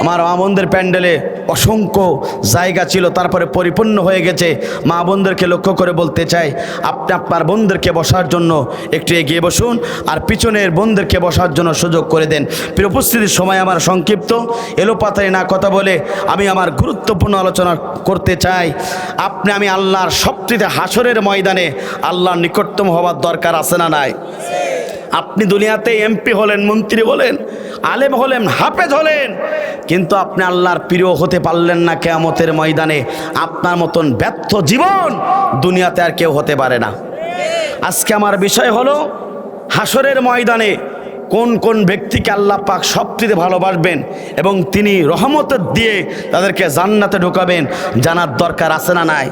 আমার মা বোনদের প্যান্ডেলে অসংখ্য জায়গা ছিল, তারপরে পরিপূর্ণ হয়ে গেছে। মা বোনদেরকে লক্ষ্য করে বলতে চাই, আপনি আপনার বোনদেরকে বসার জন্য একটু এগিয়ে বসুন, আর পিছনের বোনদেরকে বসার জন্য সুযোগ করে দেন। প্রিয় উপস্থিতির সময় আমার সংক্ষিপ্ত, এলোপাতাড়ি না কথা বলে আমি আমার গুরুত্বপূর্ণ আলোচনা করতে চাই। আমি আল্লাহর সবচেয়ে হাসরের ময়দানে আল্লাহর নিকটতম হওয়ার দরকার আছে না নাই? আপনি দুনিয়াতে এমপি হলেন, মন্ত্রী হলেন, আলেম হলেন, হাফেজ হলেন, কিন্তু আপনি আল্লাহর প্রিয় হতে পারলেন না। কিয়ামতের ময়দানে আপনার মতন ব্যর্থ জীবন দুনিয়াতে আর কেউ হতে পারে না। আজকে আমার বিষয় হলো হাসরের ময়দানে কোন কোন ব্যক্তিকে আল্লাহ পাক সবচেয়ে ভালোবাসবেন এবং তিনি রহমত দিয়ে তাদেরকে জান্নাতে ঢোকাবেন, জানার দরকার আছে না নাই?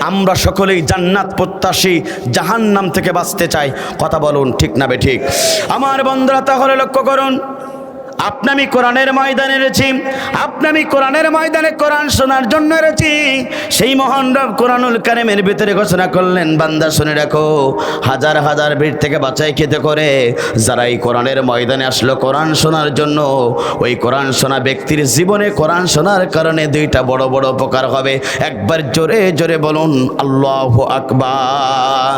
আমরা সকলেই জান্নাত প্রত্যাশী, জাহান্নাম থেকে বাঁচতে চাই। কথা বলুন ঠিক না বেঠিক? আমার বন্ধুরা, তাহলে লক্ষ্য করুন, আমি কোরআনের ময়দানে এসেছি, আমি কোরআনের ময়দানে কোরআন শোনার জন্য এসেছি। সেই মহান রব কোরআনুল কারীমের ভিতরে ঘোষণা করলেন, বান্দা শুনে রাখো, হাজার হাজার ভিড় থেকে বাঁচাই খেতে করে যারা এই কোরআনের ময়দানে আসলো কোরআন শোনার জন্য, ওই কোরআন শোনা ব্যক্তির জীবনে কোরআন শোনার কারণে 2টা বড় বড় উপকার হবে। একবার জোরে জোরে বলুন আল্লাহু আকবার।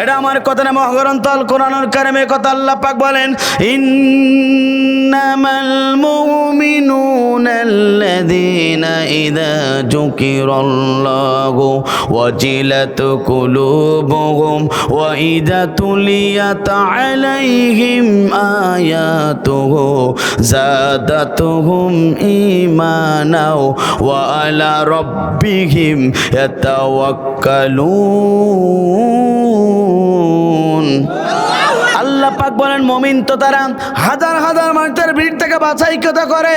এটা আমার কথা না, মহাগ্রন্থ আল কোরআনুল কারীমের কথা। আল্লাহ পাক বলেন, ইন্নামাল মুমিনুনা আল্লাযীনা ইযা যুকিরাল্লাহু ওয়াজিলাত কুলুবুহুম ওয়া ইযা তুলিয়াত আলাইহিম আয়াতুহু যাদাতুহুম ঈমানাও ওয়া আলা রাব্বিহিম ইয়াতাওয়াক্কালুন। আল্লাহ পাক বলেন মুমিন তো তারা হাজার হাজার মানুষের ভিড় থেকে বাছাই কথা করে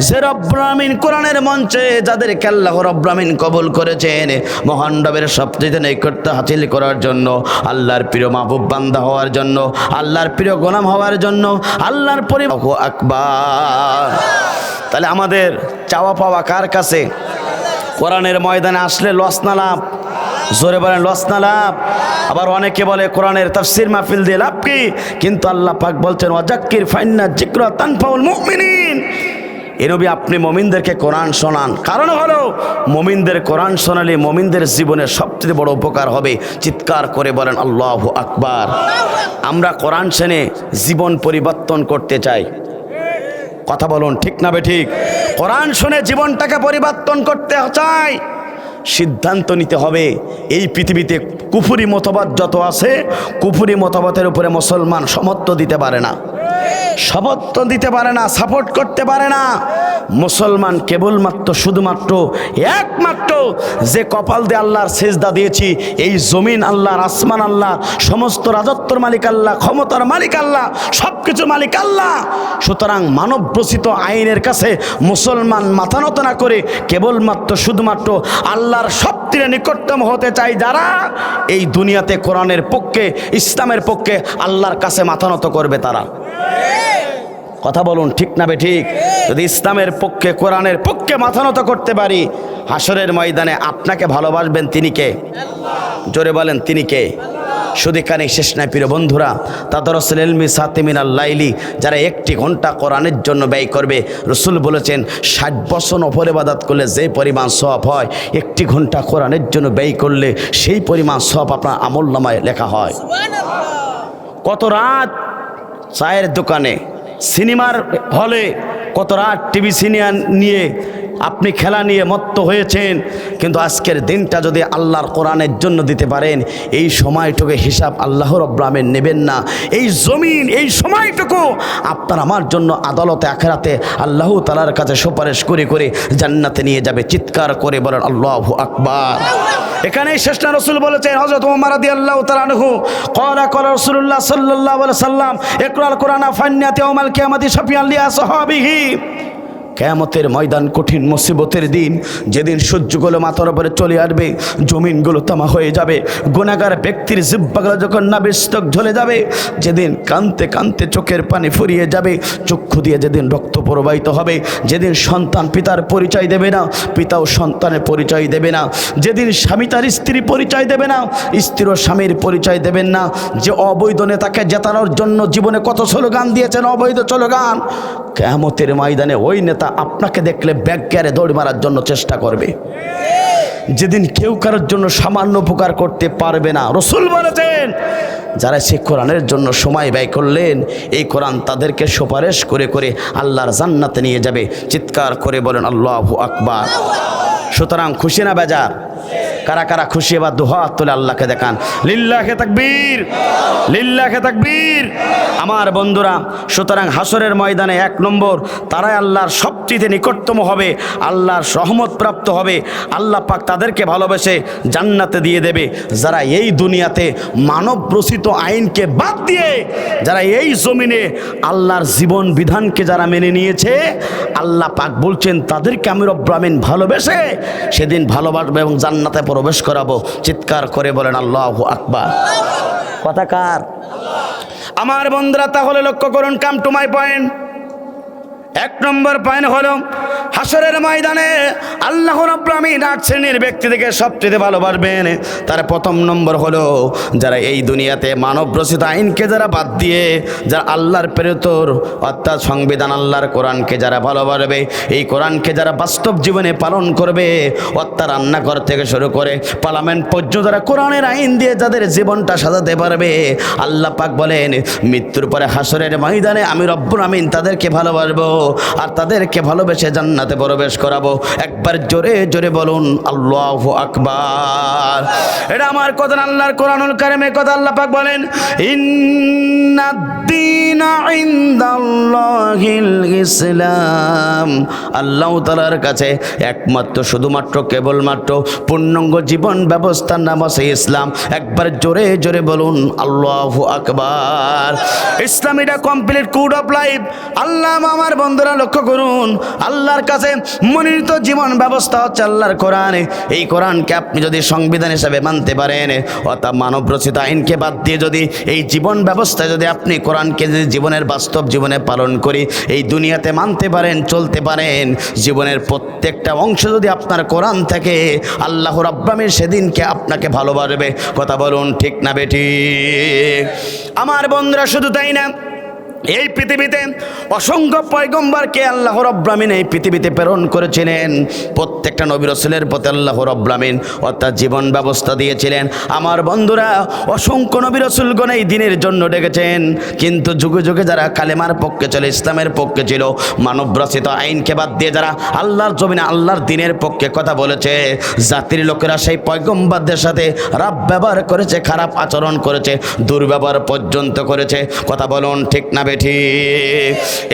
যে রব্বুল আমিন কোরআনের মঞ্চে যাদেরকে আল্লাহ রব্বুল আমিন কবুল করেছেন মহান রবের সবচেয়ে নৈকট্য হাসিল করার জন্য, আল্লাহর প্রিয় মাহবুব বান্দা হওয়ার জন্য, আল্লাহর প্রিয় গোলাম হওয়ার জন্য, আল্লাহর পরিবার আকবার। তাহলে আমাদের চাওয়া পাওয়া কার কাছে? কোরআনের ময়দানে আসলে লস না লাভ? জোরে বলেন লস না লাভ? আবার অনেকে বলে কোরআনের তাফসীর মাহফিল দিয়ে লাভ কি? কিন্তু আল্লাহ পাক বলছেন ওয়াজাক্কির ফাইন্না যিকরা তানফাউল মুমিনিন। এ নবী আপনি মুমিনদেরকে কোরআন শোনান, কারণ হলো মুমিনদের কোরআন শোনালে মুমিনদের জীবনে সবচেয়ে বড় উপকার হবে। চিৎকার করে বলেন আল্লাহু আকবার। আমরা কোরআন শুনে জীবন পরিবর্তন করতে চাই, কথা বলুন ঠিক না বেঠিক? কোরআন শুনে জীবনটাকে পরিবর্তন করতে চাই, সিদ্ধান্ত নিতে হবে এই পৃথিবীতে কুফরি মতবাদ যত আছে, কুফরি মতবাদের উপরে মুসলমান সমর্থন দিতে পারে না, সমর্থন দিতে পারে না, সাপোর্ট করতে পারে না। মুসলমান কেবলমাত্র শুধুমাত্র একমাত্র যে কপাল দিয়ে আল্লাহর সেজদা দিয়েছি, এই জমিন আল্লাহর, আসমান আল্লাহ, সমস্ত রাজত্বর মালিক আল্লাহ, ক্ষমতার মালিক আল্লাহ, সব কিছুর মালিক আল্লাহ। সুতরাং মানব রচিত আইনের কাছে মুসলমান মাথা নত না করে কেবলমাত্র শুধুমাত্র আল্লাহর সবচেয়ে নিকটতম হতে চাই যারা, এই দুনিয়াতে কোরআনের পক্ষে, ইসলামের পক্ষে আল্লাহর কাছে মাথা নত করবে তারা। কথা বলুন ঠিক না বেঠিক? যদি ইসলামের পক্ষে, কোরআনের পক্ষে মাথা নত করতে পারি, হাসরের ময়দানে আপনাকে ভালোবাসবেন তিনি কে? জোরে বলেন তিনি কে? শুধু এখানে শেষ নাই প্রিয় বন্ধুরা, তাদরুসুল ইলমি সাতিমিনাল লাইলি, যারা 1 ঘন্টা কোরআনের জন্য ব্যয় করবে, রসুল বলেছেন 60 বছর নফল ইবাদত করলে যে পরিমাণ সওয়াব হয়, 1 ঘন্টা কোরআনের জন্য ব্যয় করলে সেই পরিমাণ সওয়াব আপনার আমলনামায় লেখা হয়। কত রাত চায়ের দোকানে, সিনেমার হলে, কত রাত টিভি সিনেমা নিয়ে আপনি খেলা নিয়ে মত্ত হয়েছেন, কিন্তু আজকের দিনটা যদি আল্লাহর কোরআনের জন্য দিতে পারেন, এই সময়টুকু হিসাব আল্লাহ রাব্বুল আমিন নেবেন না। এই জমিন, এই সময়টুকু আপনার আমার জন্য আদালতে আখিরাতে আল্লাহ তাআলার কাছে সুপারিশ করে করে জান্নাতে নিয়ে যাবে। চিৎকার করে বলেন আল্লাহু আকবার। এখানেই শেষ না, রসুল বলেছেন, হযরত ওমর রাদিয়াল্লাহু তাআলা আনহু ক্বালা ক্বালা রাসূলুল্লাহ সাল্লাল্লাহু আলাইহি সাল্লাম ইকরাল কোরআন ফান্নাতি ইয়াউমাল কিয়ামাতি শাফিআন লি আসহাবিহি। কিয়ামতের ময়দান কঠিন মুসিবতের দিন, যেদিন সূর্যগুলো মাথার উপরে চলে আসবে, জমিনগুলো তামা হয়ে যাবে, গুনাহগার ব্যক্তির জিহ্বাগুলো যখন নাবিষ্টক ঝলে যাবে, যেদিন কাঁদতে কাঁদতে চোখের পানি ফুরিয়ে যাবে, চক্ষু দিয়ে যেদিন রক্ত প্রবাহিত হবে, যেদিন সন্তান পিতার পরিচয় দেবে না, পিতাও সন্তানের পরিচয় দেবে না, যেদিন স্বামী তার স্ত্রী পরিচয় দেবে না, স্ত্রীও স্বামীর পরিচয় দেবেন না, যে অবৈধ নেতাকে জেতানোর জন্য জীবনে কত স্লোগান দিয়েছেন, অবৈধ স্লোগান, কিয়ামতের ময়দানে ওই নেতা আপনাকে দেখলে ব্যাগ গেড়ে দৌড় মারার জন্য চেষ্টা করবে। যেদিন কেউ কারোর জন্য সামান্য উপকার করতে পারবে না, রাসূল বলেছেন যারা সে কোরআনের জন্য সময় ব্যয় করলেন, এই কোরআন তাদেরকে সুপারিশ করে করে আল্লাহর জান্নাতে নিয়ে যাবে। চিৎকার করে বলেন আল্লাহু আকবার। সুতরাং খুশি না বেজার? কারা কারা খুশি? এবার দুহাত তুলে আল্লাহকে দেখান। লিল্লাহে তাকবীর, লিল্লাহে তাকবীর। আমার বন্ধুরা, সুতরাং হাসরের ময়দানে 1 নম্বর তারাই আল্লাহর সবচেয়ে নিকটতম হবে, আল্লাহর রহমত প্রাপ্ত হবে, আল্লাহ পাক তাদেরকে ভালোবেসে জান্নাতে দিয়ে দেবে। যারা এই দুনিয়াতে মানব রচিত আইনকে বাদ দিয়ে, যারা এই জমিনে আল্লাহর জীবন বিধানকে যারা মেনে নিয়েছে, আল্লাহ পাক বলছেন তাদেরকে আমি রব্বুল আমিন ভালোবেসে সেদিন ভালোবাসবো এবং জান্নাতে প্রবেশ করাবো। চিৎকার করে বলেন আল্লাহু আকবার। কথা কার? আমার বন্ধুরা, তাহলে লক্ষ্য করুন, come to my point. 1 number point হলো হাসরের ময়দানে আল্লাহ রাব্বুল আমিন 8 শ্রেণীর ব্যক্তিদেরকে সবচেয়ে ভালোবাসবেন। তার 1ম নম্বর হলো যারা এই দুনিয়াতে মানব রচিত আইনকে যারা বাদ দিয়ে, যারা আল্লাহর প্রেরিত অর্থাৎ সংবিধান আল্লাহর কোরআনকে যারা ভালোবাসবে, এই কোরআনকে যারা বাস্তব জীবনে পালন করবে, অর্থাৎ রান্নাঘর থেকে শুরু করে পার্লামেন্ট পর্যন্ত যারা কোরআনের আইন দিয়ে যাদের জীবনটা সাজাতে পারবে, আল্লাহ পাক বলেন মৃত্যুর পরে হাসরের ময়দানে আমি রব্বুল আমিন তাদেরকে ভালোবাসবো। আর তাদেরকে ভালোবেসে জান্নাতে প্রবেশ করাবো। একবার জোরে জোরে বলুন আল্লাহু আকবার। এটা আমার কথা না, আল্লাহর কোরআনুল কারীমে কথা। আল্লাহ পাক বলেন ইন্নাদ-দীনা ইনদাল্লাহিল ইসলাম। আল্লাহ তাআলার কাছে একমাত্র শুধুমাত্র কেবলমাত্র পূর্ণাঙ্গ জীবন ব্যবস্থার নাম আছে ইসলাম। একবার জোরে জোরে বলুন আল্লাহু আকবার। ইসলাম এটা কমপ্লিট কোড অফ লাইফ। আল্লাহ আমার বন্ধুরা লক্ষ্য করুন, আল্লাহর কাছে মনোনীত জীবন ব্যবস্থা হচ্ছে আল্লাহর কোরআন। এই কোরআনকে আপনি যদি সংবিধান হিসেবে মানতে পারেন, অর্থাৎ মানব রচিত আইনকে বাদ দিয়ে যদি এই জীবন ব্যবস্থায় যদি আপনি কোরআনকে যদি জীবনের বাস্তব জীবনে পালন করি এই দুনিয়াতে মানতে পারেন, চলতে পারেন, জীবনের প্রত্যেকটা অংশ যদি আপনার কোরআন থেকে, আল্লাহ রাব্বুল আলামিন সেদিনকে আপনাকে ভালোবাসবে। কথা বলুন ঠিক না বেঠিক? আমার বন্ধুরা শুধু তাই না, এই পৃথিবীতে অসংখ্য পয়গম্বরকে আল্লাহ রাব্বুল আমিন এই পৃথিবীতে প্রেরণ করেছিলেন। প্রত্যেকটা নবী রাসূলের প্রতি আল্লাহ রাব্বুল আমিন অর্থাৎ জীবন ব্যবস্থা দিয়েছিলেন। আমার বন্ধুরা অসংখ্য নবী রাসূলগণ এই দিনের জন্য ডেকেছেন, কিন্তু যুগে যুগে যারা কালেমার পক্ষে ছিল, ইসলামের পক্ষে ছিল, মানব রচিত আইনকে বাদ দিয়ে যারা আল্লাহর জমিনে আল্লাহর দ্বীনের পক্ষে কথা বলেছে, জাতির লোকেরা সেই পয়গম্বরদের সাথে রাব ব্যবহার করেছে, খারাপ আচরণ করেছে, দুর্ব্যবহার পর্যন্ত করেছে। কথা বলুন ঠিক না বেঠিক?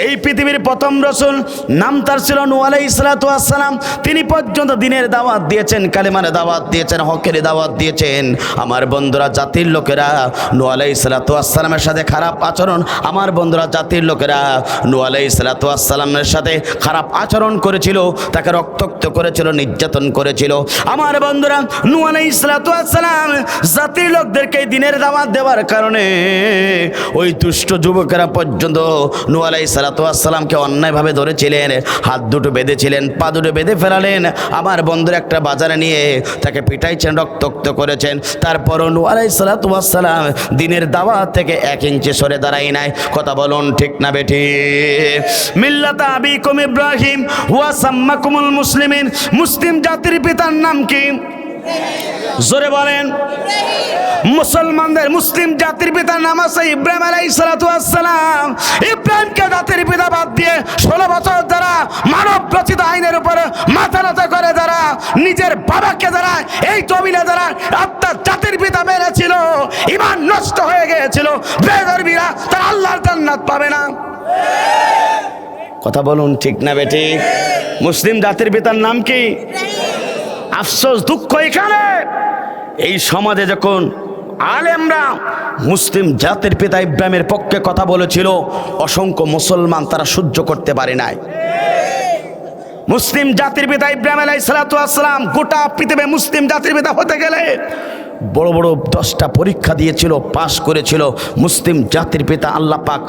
এই পৃথিবীর প্রথম রাসূল নাম তার ছিল নূহ আলাইহিস সালাতু ওয়াস সালাম। তিনি পর্যন্ত দ্বীনের দাওয়াত দিয়েছেন, কালেমার দাওয়াত দিয়েছেন, হকের দাওয়াত দিয়েছেন। আমার বন্ধুরা জাতির লোকেরা নূহ আলাইহিস সালাতু ওয়াস সালামের সাথে খারাপ আচরণ, আমার বন্ধুরা জাতির লোকেরা নূহ আলাইহিস সালাতু ওয়াস সালামের সাথে খারাপ আচরণ করেছিল, তাকে রক্তাক্ত করেছিল, নির্যাতন করেছিল। আমার বন্ধুরা নূহ আলাইহিস সালাতু ওয়াস সালাম জাতির লোকদেরকে দ্বীনের দাওয়াত দেওয়ার কারণে ওই দুষ্ট যুবকেরা পর্যন্ত নূহ আলাইহিস সালাতু ওয়াস সালামকে অন্যায়ভাবে ধরেছিলেন, হাত দুটো বেঁধেছিলেন, পা দুটো বেঁধে ফেলালেন। আমার বন্ধুরা একটা বাজারে নিয়ে তাকে পিটাইছেন, রক্তাক্ত করেছেন। তারপরও নূহ আলাইহিস সালাতু ওয়াস সালাম দ্বীনের দাওয়াত থেকে 1 ইঞ্চি সরে দাঁড়ায় নাই। কথা বলুন ঠিক না বেঠিক? মিল্লাতা আবিকুম ইব্রাহিম ওয়া সাম্মাকুমুল মুসলিমিন। মুসলিম জাতির পিতার নাম কি? জোরে বলেন। মুসলমানদের মুসলিম জাতির পিতার নাম আছে ইব্রাহিম আলাইহিস সালাতু ওয়াস সালাম। ইব্রাহিমকে জাতির পিতা বাদ দিয়ে 16 বছর যারা মানব রচিত আইনের উপরে মাথা নত করে, যারা নিজের বাবাকে যারা এই জমিনে যারা আপনার জাতির পিতা মেরেছিল, ঈমান নষ্ট হয়ে গিয়েছিল, বেদরবিরা তারা আল্লাহর জান্নাত পাবে না। কথা বলুন ঠিক না বেঠিক? মুসলিম জাতির পিতার নাম কি? আফসোস, দুঃখ এখানে এই সমাজে যখন আলেমরা মুসলিম জাতির পিতা ইব্রাহিমের পক্ষে কথা বলেছিল, অসংখ্য মুসলমান তারা সহ্য করতে পারে নাই। মুসলিম জাতির পিতা ইব্রাহিম আলাইহিস সালাতু ওয়াস সালাম গোটা পৃথিবী মুসলিম জাতির পিতা হতে গেলে বড় বড় 10টা পরীক্ষা দিয়েছিল, পাশ করেছিল। মুসলিম জাতির পিতা আল্লাহ পাক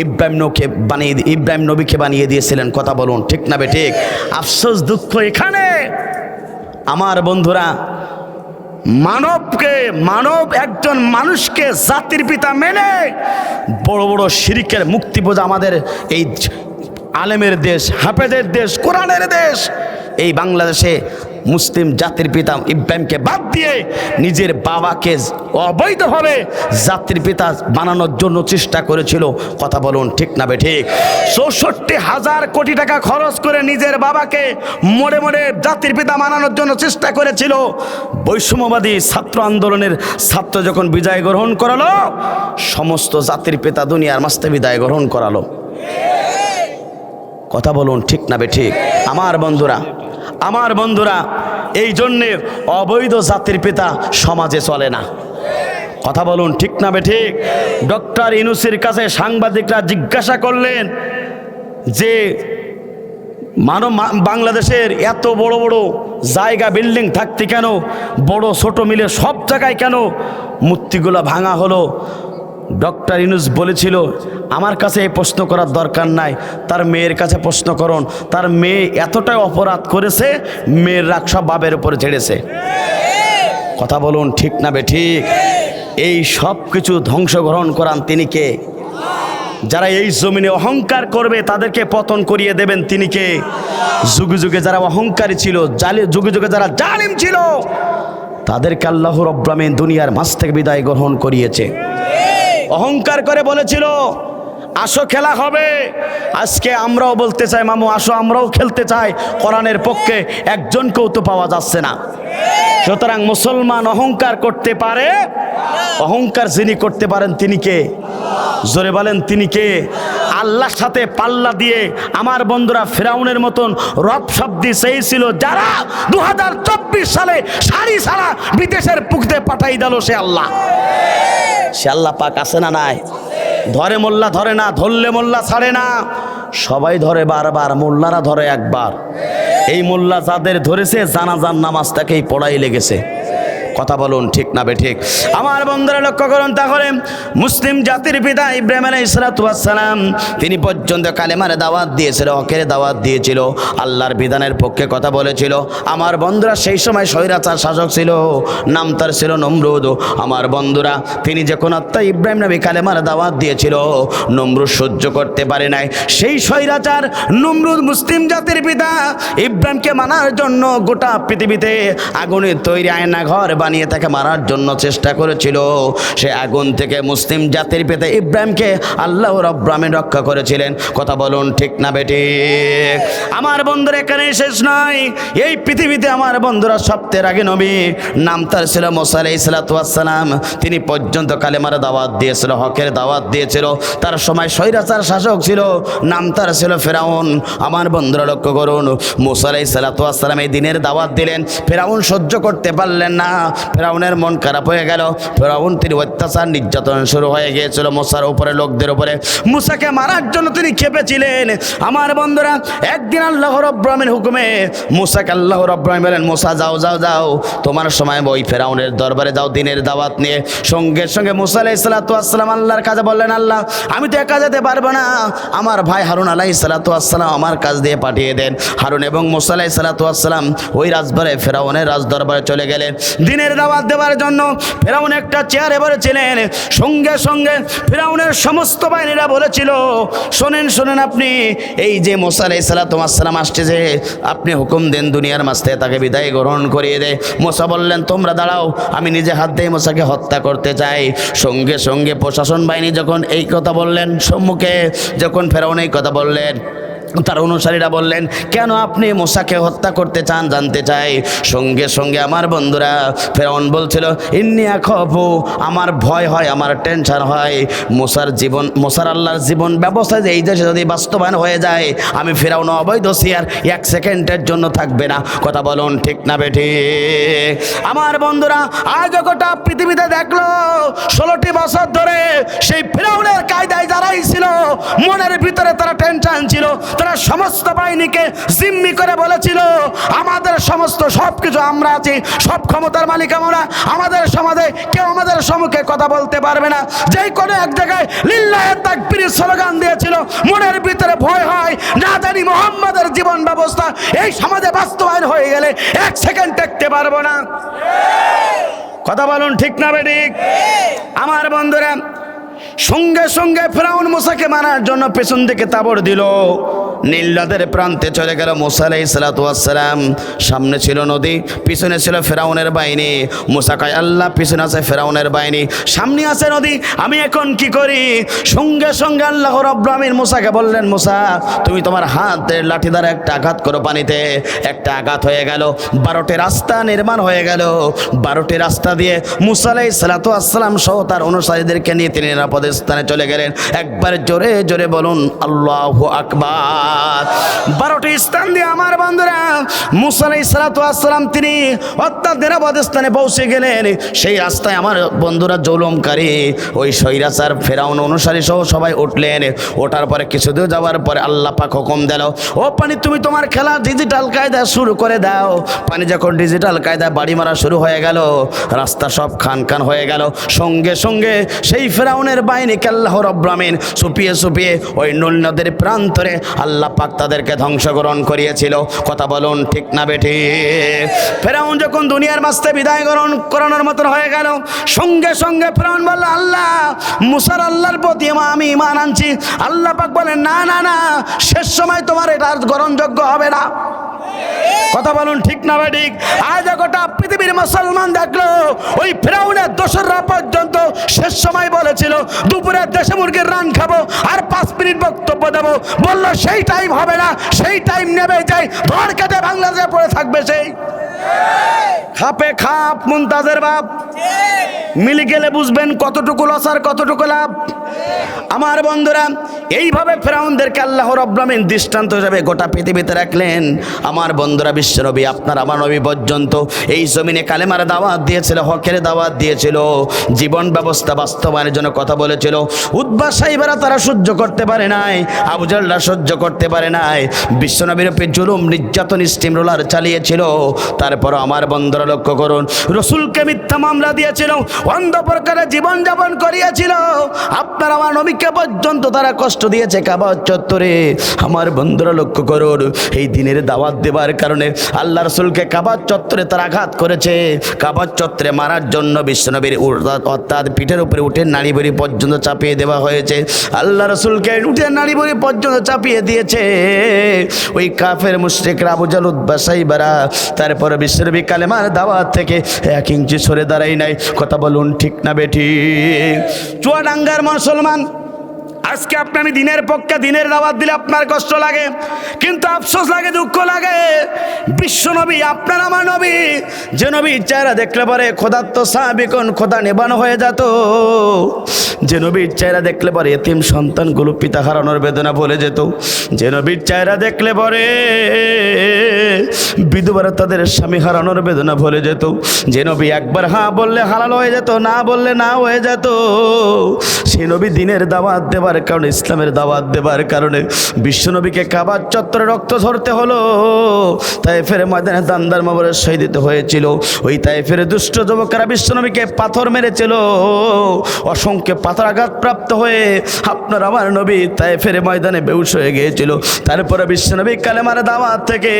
ইব্রাহিম নবীকে বানিয়ে দিয়েছিলেন। কথা বলুন ঠিক না বেঠিক? আফসোস, দুঃখ এখানে আমার বন্ধুরা, মানব একজন মানুষকে জাতির পিতা মেনে বড় বড় শিরকের মুক্তি বোঝা আমাদের এই আলেমের দেশ, হাফেজের দেশ, কোরআনের দেশ, এই বাংলাদেশে মুসলিম জাতির পিতা ইব্রাহিমকে বাদ দিয়ে নিজের বাবাকে অবৈধভাবে জাতির পিতা বানানোর জন্য চেষ্টা করেছিল। কথা বলুন ঠিক না বেঠিক? 64,000 কোটি টাকা খরচ করে নিজের বাবাকে মোড়ে মোড়ে জাতির পিতা বানানোর জন্য চেষ্টা করেছিল। বৈষম্যবাদী ছাত্র আন্দোলনের ছাত্র যখন বিজয় গ্রহণ করালো, সমস্ত জাতির পিতা দুনিয়ার মাঝে বিদায় গ্রহণ করালো। কথা বলুন ঠিক না বেঠিক? আমার বন্ধুরা এই জন্যে অবৈধ জাতির পিতা সমাজে চলে না। কথা বলুন ঠিক না বেঠিক? ডক্টর ইউনূসের কাছে সাংবাদিকরা জিজ্ঞাসা করলেন যে বাংলাদেশের এত বড় বড় জায়গা বিল্ডিং থাকতে কেন বড় ছোট মিলে সব জায়গায় কেন মূর্তিগুলো ভাঙা হলো? ডক্টর ইউনূস বলেছিল, আমার কাছে এই প্রশ্ন করার দরকার নাই, তার মেয়ের কাছে প্রশ্ন করুন। তার মেয়ে এতটাই অপরাধ করেছে, মেয়ের রাগ সব বাবের উপরে ছেড়েছে। কথা বলুন ঠিক না বেঠিক? এই সব কিছু ধ্বংসগ্রহণ করান তিনি কে? যারা এই জমিনে অহংকার করবে তাদেরকে পতন করিয়ে দেবেন তিনি কে? যুগে যুগে যারা অহংকারী ছিল, যুগে যুগে যারা জালিম ছিল, তাদেরকে আল্লাহ রাব্বুল আমিন দুনিয়ার মাঝ থেকে বিদায় গ্রহণ করিয়েছে। অহংকার করে বলেছিল আসো খেলা হবে। আজকে আমরাও বলতে চাই মামু আসো আমরাও খেলতে চাই, কোরআনের পক্ষে একজনকেও তো পাওয়া যাচ্ছে না। সুতরাং মুসলমান অহংকার করতে পারে, অহংকার যিনি করতে পারেন তিনি কে? জোরে বলেন তিনি কে? আল্লাহর সাথে পাল্লা দিয়ে আমার বন্ধুরা ফিরাউনের মতন রব শব্দি চেয়েছিল, যারা 2024 সালে সারি সারা বিদেশের পুকুরে পাঠাই দিল সে আল্লাহ। সে আল্লাহ পাক আছে না নাই? ধরে মোল্লা ধরে না, ধরলে মোল্লা ছাড়ে না, সবাই ধরে বারবার, মোল্লারা ধরে একবার। এই মোল্লা যাদের ধরেছে জানাজার নামাজটাকেই পড়াই লেগেছে। কথা বলুন ঠিক না বেঠিক? আমার বন্ধুরা লক্ষ্য করুন, তাহলে মুসলিম জাতির পিতা ইব্রাহিম আলাইহিস সালাম তিনি পর্যন্ত কালেমার দাওয়াত দিয়েছিল, হকের দাওয়াত দিয়েছিল, আল্লাহর বিধানের পক্ষে কথা বলেছিল। আমার বন্ধুরা সেই সময় স্বৈরাচার শাসক ছিল, নাম তার ছিল নমরুদ। আমার বন্ধুরা তিনি যখন আত্মা ইব্রাহিম নবী কালেমার দাওয়াত দিয়েছিল, নমরুদ সহ্য করতে পারে নাই। সেই স্বৈরাচার নমরুদ মুসলিম জাতির পিতা ইব্রাহিমকে মানার জন্য গোটা পৃথিবীতে আগুনের তৈরি আয়না ঘর বানিয়ে তাকে মারার জন্য চেষ্টা করেছিল। সে আগুন থেকে মুসলিম জাতির পিতা ইব্রাহিমকে আল্লাহ রাব্বুল আলামিন রক্ষা করেছিলেন। কথা বলুন ঠিক না বেঠিক? আমার বন্ধুরা এখানেই শেষ নয়, এই পৃথিবীতে আমার বন্ধুরা সবচেয়ে আগে নবী, নাম তার ছিল মুসা আলাইহিস সালাম। তিনি পর্যন্ত কালেমার দাওয়াত দিয়েছিল, হকের দাওয়াত দিয়েছিল। তার সময় স্বৈরাচার শাসক ছিল, নাম তার ছিল ফেরাউন। আমার বন্ধুরা লক্ষ্য করুন, মুসা আলাইহিস সালাম এই দিনের দাওয়াত দিলেন, ফেরাউন সহ্য করতে পারলেন না। ফেরাউনের মন খারাপ হয়ে গেল। ফেরাউন তিনি অত্যাচার নির্যাতন শুরু হয়ে গিয়েছিল মুসার উপরে, লোকদের উপরে। মুসাকে মারার জন্য তিনি খেপেছিলেন। আমার বন্ধুরা একদিন আল্লাহ রাব্বুল আলামিনের হুকুমে মুসাকে আল্লাহ রাব্বুল আলামিন বলেন, মুসা যাও যাও যাও, তোমার সময় ওই ফেরাউনের দরবারে যাও দিনের দাওয়াত নিয়ে। সঙ্গে সঙ্গে মুসা আলাইহিস সালাম আল্লাহর কাছে বললেন, আল্লাহ আমি তো একা যেতে পারবো না, আমার ভাই হারুন আলাইহিস সালাম আমার কাছ দিয়ে পাঠিয়ে দেন। হারুন এবং মুসা আলাইহিস সালাম ওই রাজবারে ফেরাউনের রাজ দরবারে চলে গেলেন দিনের দাওয়াত দেওয়ার জন্য। ফেরাউন একটা চেয়ারে বসেছিলেন। সঙ্গে সঙ্গে ফেরাউনের সমস্ত বাহিনীরা বলেছিল, শোনেন শোনেন, আপনি এই যে মুসা আলাইহিস সালাম আসছে, আপনি হুকুম দেন দুনিয়ার মাঝ থেকে তাকে বিদায় গ্রহণ করিয়ে দে। মুসা বললেন, তোমরা দাঁড়াও, আমি নিজে হাত দিয়ে মুসাকে হত্যা করতে চাই। সঙ্গে সঙ্গে প্রশাসন বাহিনী যখন এই কথা বললেন, সম্মুখে যখন ফেরাউন এই কথা বললেন, তার অনুসারীরা বললেন, কেন আপনি মুসাকে হত্যা করতে চান জানতে চাই। সঙ্গে সঙ্গে আমার বন্ধুরা ফেরাউন বলছিল, ইন্নী আখাফু, আমার ভয় হয়, আমার টেনশন হয়, মুসার আল্লাহর জীবন ব্যবস্থা যে এই দেশে যদি বাস্তবায়ন হয়ে যায়, আমি ফেরাউন অবৈধ সিয়ার 1 সেকেন্ডের জন্য থাকবে না। কথা বলুন ঠিক না বেঠিক? আমার বন্ধুরা আজ গোটা পৃথিবীতে দেখলো 16টি বছর ধরে সেই ফেরাউনের কায়দায় যারাই ছিল, মনের ভিতরে তারা টেনশন ছিল। তারা সমস্ত বাহিনীকে জিম্মি করে বলেছিল, আমাদের সমস্ত সবকিছু আমরা আছি, সব ক্ষমতার মালিক আমরা, আমাদের সমাজে কেউ আমাদের সম্মুখে কথা বলতে পারবে না। যেই কোনো এক জায়গায় লিল্লাহে তাকবীর স্লোগান দিয়েছিল, মনের ভিতরে ভয় হয়, না জানি মুহাম্মাদের জীবন ব্যবস্থা এই সমাজে বাস্তবায়ন হয়ে গেলে 1 সেকেন্ড টেকতে পারবো না। কথা বলুন ঠিক না বেঠিক? আমার বন্ধুরা সঙ্গে সঙ্গে ফেরাউন মুসাকে মারার জন্য পেছন দিকে তাবড় দিল। নীল নদের প্রান্তে চলে গেল মুসা আলাইহিস সালাম। সামনে ছিল নদী, পিছনে ছিল ফেরাউনের বাহিনী। মুসা কয়, আল্লাহ পিছনে আছে ফেরাউনের বাহিনী, সামনে আছে নদী, আমি এখন কি করি? সঙ্গে সঙ্গে আল্লাহ রাব্বুল আলামিন মুসাকে বললেন, মুসা তুমি তোমার হাতের লাঠি দ্বারা একটা আঘাত করো পানিতে। একটা আঘাত হয়ে গেল, 12টি রাস্তা নির্মাণ হয়ে গেল। 12টি রাস্তা দিয়ে মুসা আলাইহিস সালাম সহ তার অনুসারীদেরকে নিয়ে তিনি নিরাপদ স্থানে চলে গেলেন। একবার জোরে জোরে বলুন আল্লাহু আকবার। 12টি স্থান দিয়ে আমার বন্ধুরা মুসা আলাইহিস সালাম তিনি অর্থাৎ নিরাপদ স্থানে পৌঁছে গেলেন। সেই রাস্তায় আমার বন্ধুরা জুলুমকারী ওই স্বৈরাচার ফেরাউন অনুসারী সহ সবাই উঠলেন। ওঠার পরে কিছু দূর যাওয়ার পরে আল্লাহ পাক হুকুম দিল, ও পানি তুমি তোমার খেলা ডিজিটাল কায়দা শুরু করে দাও। পানি যখন ডিজিটাল কায়দা বাড়ি মারা শুরু হয়ে গেল, রাস্তা সব খান খান হয়ে গেল। সঙ্গে সঙ্গে সেই ফেরাউনের বাহিনীকে আল্লাহ রাব্বুল আলামিন সুপিয়ে সুপিয়ে ওই নীল নদের প্রান্তরে আল্লাহ পাক তাদেরকে ধ্বংসগ্রহণ করিয়েছিল। কথা বলুন ঠিক না বেঠিক? ফেরাউন যখন দুনিয়ার মাঝে বিদায় গ্রহণ করানোর মতন হয়ে গেল, সঙ্গে সঙ্গে ফেরাউন বলল, আল্লাহ মুসার আল্লাহর প্রতি আমি ঈমান আনছি। আল্লাহ পাক বলেন, না না না, শেষ সময় তোমার এটা গ্রহণযোগ্য হবে না। কথা বলুন ঠিক না বেঠিক? আজ গোটা পৃথিবীর মুসলমান দেখলো ওই ফিরাউনের দোসররা পর্যন্ত শেষ সময় বলেছিল দুপুরে দেশে মুরগির রান খাবো আর 5 মিনিট বক্তব্য দেবো, বললো সেই টাইম হবে না, সেই টাইম নেবে যাই ধর কেটে বাংলাদেশে পড়ে থাকবে সেই খাপে খাপ মুনতাজের বাপ। মিলে গেলে বুঝবেন কতটুকু লস আর কতটুকু লাভ। আমার বন্ধুরা, এইভাবে ফেরাউনদেরকে আল্লাহ রাব্বুল আলামিন দৃষ্টান্ত হিসেবে গোটা পৃথিবীতে রাখলেন। আমার বন্ধুরা, বিশ্বনবী আপনার আমার নবী পর্যন্ত এই জমিনে কালেমার দাওয়াত দিয়েছিল, হকের দাওয়াত দিয়েছিল, জীবন ব্যবস্থা বাস্তবায়নের জন্য কথা বলেছিল। উতবা সাইবারা তারা সহ্য করতে পারে নাই, আবু জাহলরা সহ্য করতে পারে নাই, বিশ্বনবীর উপর জুলুম নির্যাতন স্টিম রোলার চালিয়েছিল। তারপর আমার বন্ধুরা লক্ষ্য করুন, রসুলকে মিথ্যা মামলা দিয়েছিল, অন্ধ প্রকারে জীবনযাপন করিয়েছিল। আপনার আমার নবীকে পর্যন্ত তারা কষ্ট দিয়েছে কাবা চত্বরে। আমার বন্ধুরা লক্ষ্য করুন, এই দিনের দাওয়াত দেবার কারণে আল্লাহ রসুলকে কাবা চত্বরে তারা আঘাত করেছে। কাবা চত্বরে মারার জন্য বিশ্বনবীর অর্থাৎ পিঠের উপরে উঠে নাড়ি বড়ি পর্যন্ত চাপিয়ে দেওয়া হয়েছে। আল্লাহ রসুলকে উঠে নাড়ি বড়ি পর্যন্ত চাপিয়ে দিয়েছে ওই কাফের মুশরিকরা, আবু জাহল, উতবা সাইবারা। তারপরে বিশ্বনবী কালেমার দাওয়াত থেকে 1 ইঞ্চি সরে দাঁড়াই নাই। কথা বলুন ঠিক না বেঠিক? চুয়াডাঙ্গার মুসলমান, আজকে আপনি আমি দিনের পক্ষে দিনের দাওয়াত দিলে আপনার কষ্ট লাগে, কিন্তু আফসোস লাগে, দুঃখ লাগে। বিশ্বনবী আপনার আমার নবী, যে নবীর চেহারা দেখলে পরে খোদাত্ম সাহাবিকুন খোদা নেবানো হয়ে যেত, যে নবীর চেহারা দেখলে পরে এতিম সন্তানগুলো পিতা হারানোর বেদনা ভুলে যেত, যে নবীর চেহারা দেখলে পরে বিধবারা তাদের স্বামী হারানোর বেদনা ভুলে যেত, যে নবী একবার হ্যাঁ বললে হালাল হয়ে যেত, না বললে না হয়ে যেত, সে নবী দিনের দাওয়াত দেবার কারণে, ইসলামের দাওয়াত দেবার কারণে বিশ্বনবীকে কাবার চত্বরে রক্ত ঝরতে হলো। তায়েফের ময়দানে দান্দার মাবরে শহীদ দিতে হয়েছিল। ওই তায়েফের দুষ্ট যুবকেরা বিশ্বনবীকে পাথর মেরেছিল, অসংখ্য পাথর আঘাত প্রাপ্ত হয়ে আপনার আমার নবী তায়েফের ময়দানে বেহুশ হয়ে গিয়েছিল। তারপরে বিশ্বনবী কালেমার দাওয়াত থেকে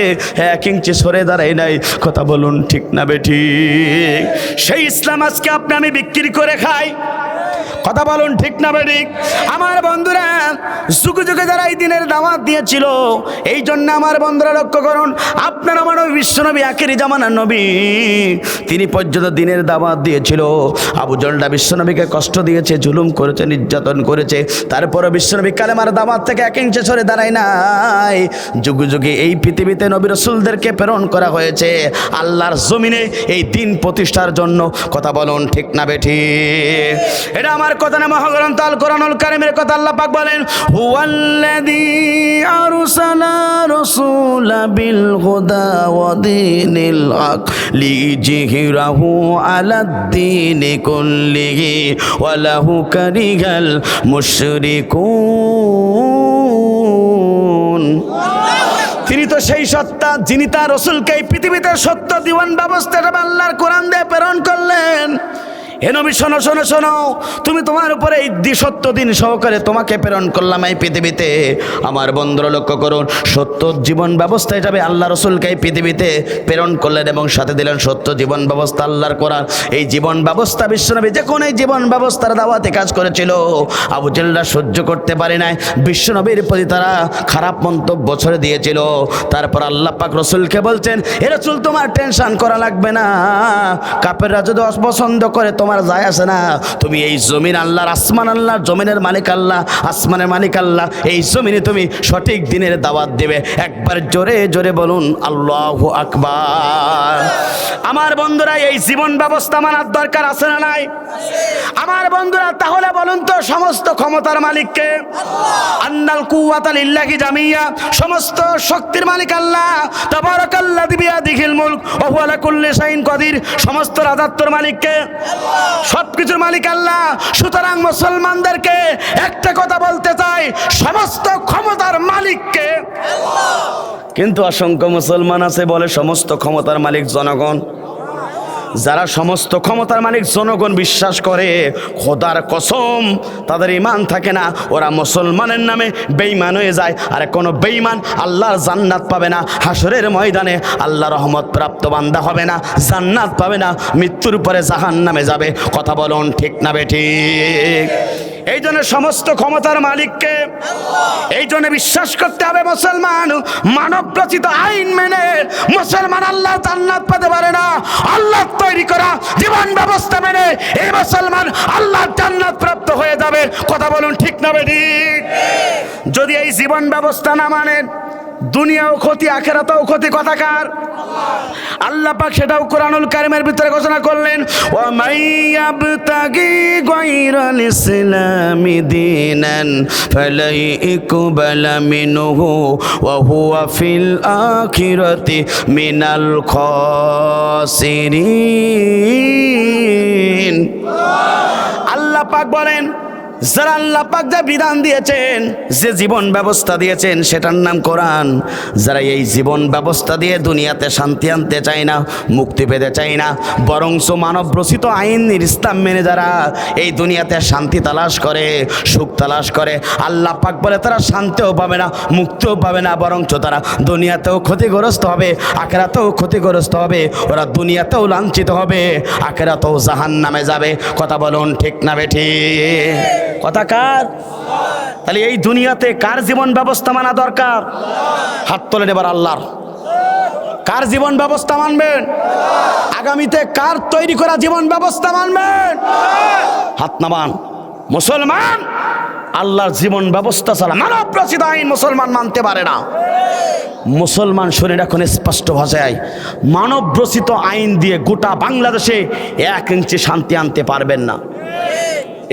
1 ইঞ্চি সরে দাঁড়াই নাই। কথা বলুন ঠিক না বেঠিক? সেই ইসলাম আজকে আপনি আমি বিক্রি করে খাই। কথা বলুন ঠিক না বেঠিক? আমার বন্ধুরা, যুগে যুগে যারা এই দিনের দাওয়াত দিয়েছিল, এই জন্য আমার বন্ধুরা লক্ষ্য করুন, আপনার আমার নবী বিশ্বনবী আখেরি জামানার নবী, তিনি পর্যন্ত দিনের দাওয়াত দিয়েছিল। আবু জাহলরা বিশ্বনবীকে কষ্ট দিয়েছে, জুলুম করেছে, নির্যাতন করেছে, তারপরে বিশ্বনবী কালেমার দাওয়াত থেকে 1 ইঞ্চি সরে দাঁড়ায় নাই। যুগে যুগে এই পৃথিবীতে নবী রাসূলদেরকে প্রেরণ করা হয়েছে আল্লাহর জমিনে এই দিন প্রতিষ্ঠার জন্য। কথা বলুন ঠিক না বেঠিক? এটা আমার কথা না, মহাগ্রন্থ আল কোরআনুল কারীমের কথা। আল্লাহ পাক বলেন, হুয়াল্লাযী আরসালা রাসূলা বিল হুদা ওয়া দীনিল হক লিইয়ুযহিরাহু আলাদ-দীনি কুল্লিহি ওয়া লাহু কারিহাল মুশরিকুন। তিনি তো সেই সত্তা যিনি তার রাসূলকে এই পৃথিবীতে সত্য জীবন ব্যবস্থাটা আল্লাহর কোরআন দিয়ে প্রেরণ করলেন। হে নবী, শোনো শোনো শোনো, তুমি তোমার উপরে এই সত্য দিন সহকারে তোমাকে প্রেরণ করলাম এই পৃথিবীতে। আমার বন্ধুরা লক্ষ্য করুন, সত্য জীবন ব্যবস্থা হিসাবে আল্লাহ রসুলকে এই পৃথিবীতে প্রেরণ করলেন এবং সাথে দিলেন সত্য জীবন ব্যবস্থা আল্লাহর কোরআন। এই জীবন ব্যবস্থা বিশ্বনবী যখন এই জীবন ব্যবস্থার দাওয়াতে কাজ করেছিল, আবু জাহলরা সহ্য করতে পারে নাই, বিশ্বনবীর প্রতি তারা খারাপ মন্তব্য ছড়ে দিয়েছিল। তারপর আল্লাহ পাক রসুলকে বলছেন, হে রাসূল, তোমার টেনশন করা লাগবে না, কাফেররা যদি অপছন্দ করে তোমার যায় আসে না, তুমি এই জমিন আল্লাহর, আসমান আল্লাহর, জমিনের মালিক আল্লাহ, আসমানের মালিক আল্লাহ, এই জমিনে তুমি সঠিক দিনের দাওয়াত দেবে। একবার জোরে জোরে বলুন আল্লাহু আকবার। আমার বন্ধুরা, এই জীবন ব্যবস্থা মানার দরকার আছে না নাই? আমার বন্ধুরা, তাহলে বলুন তো, সমস্ত ক্ষমতার মালিককে? আন্নাল কুওয়াতা লিল্লাহি জামিয়া, সমস্ত শক্তির মালিক আল্লাহ। তাবারাকাল্লাযী বিয়াদিহিল মুলক ওয়া হুয়া আলা কুল্লি শাইইন কাদির, সমস্ত রাজত্বের মালিককে? সবকিছুর মালিক আল্লাহ। সুতরাং মুসলমানদেরকে একটা কথা বলতে চাই, সমস্ত ক্ষমতার মালিককে। কিন্তু অসংখ্য মুসলমান আছে বলে সমস্ত ক্ষমতার মালিক জনগণ। যারা সমস্ত ক্ষমতার মালিক জনগণ বিশ্বাস করে, খোদার কসম তাদের ঈমান থাকে না, ওরা মুসলমানের নামে বেঈমান হয়ে যায়। আর কোনো বেঈমান আল্লাহর জান্নাত পাবে না, হাসরের ময়দানে আল্লাহ রহমত প্রাপ্ত বান্দা হবে না, জান্নাত পাবে না, মৃত্যুর পরে জাহান্নামে যাবে। কথা বলুন ঠিক না বেঠিক? এই জন্য সমস্ত ক্ষমতার মালিককে। এই জন্য বিশ্বাস করতে হবে মুসলমান মানব রচিত আইন মেনে মুসলমান আল্লাহ জান্নাত পেতে পারে না। আল্লাহ তৈরি করা জীবন ব্যবস্থা মেনে এই মুসলমান আল্লাহর জান্নাত প্রাপ্ত হয়ে যাবে। কথা বলুন ঠিক না বেঠিক? যদি এই জীবন ব্যবস্থা না মানেন, দুনিয়াও ক্ষতি আখিরাতেও ক্ষতি। কথাকার আল্লাহ পাক সেটাও কোরআনুল কারীমের ভিতরে ঘোষণা করলেন, ওয়া মাইয়াবতাগি গায়রাল ইসলামি দীনান ফালাই ইকবালা মিনহু ওয়া হুয়া ফিল আখিরাতি মিনাল খাসিরিন। আল্লাহ পাক বলেন, যারা আল্লাহ পাক যা বিধান দিয়েছেন, যে জীবন ব্যবস্থা দিয়েছেন সেটার নাম কোরআন, যারা এই জীবন ব্যবস্থা দিয়ে দুনিয়াতে শান্তি আনতে চায় না, মুক্তি পেতে চায় না, বরঞ্চ মানব রচিত আইনের ইসলাম মেনে যারা এই দুনিয়াতে শান্তি তালাশ করে, সুখ তালাশ করে, আল্লাহ পাক বলে তারা শান্তিও পাবে না, মুক্তিও পাবে না, বরঞ্চ তারা দুনিয়াতেও ক্ষতিগ্রস্ত হবে, আখিরাতেও ক্ষতিগ্রস্ত হবে। ওরা দুনিয়াতেও লাঞ্ছিত হবে, আখিরাতেও জাহান্নামে যাবে। কথা বলুন ঠিক না বেঠিক? কথা কার? তাহলে এই দুনিয়াতে কার জীবন ব্যবস্থা মানা দরকার? হাত তোলেন এবার আল্লাহর। কার জীবন ব্যবস্থা মানবেন? আগামীতে কার তৈরি করা জীবন ব্যবস্থা মানবেন? হাত নামান। মুসলমান আল্লাহর জীবন ব্যবস্থা ছাড়া মানব রচিত আইন মুসলমান মানতে পারে না। মুসলমান শরীর এখন স্পষ্ট ভাষায় মানব রচিত আইন দিয়ে গোটা বাংলাদেশে 1 ইঞ্চি শান্তি আনতে পারবেন না।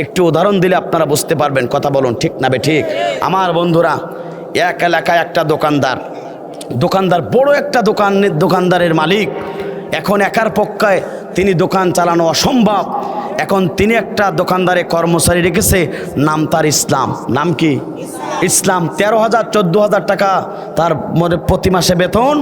একটু উদাহরণ দিলে আপনারা বুঝতে পারবেন। কথা বলুন ঠিক না বেঠিক? আমার বন্ধুরা, এক এলাকায় একটা দোকানদার বড় একটা দোকানদারের মালিক। এখন একার পক্ষে তিনি দোকান চালানো অসম্ভব। এখন তিনি একটা দোকানদারে কর্মচারী রেখেছে, নাম তার ইসলাম। নাম কি? ইসলাম। 13,000 14,000 টাকা তার প্রতি মাসে বেতন।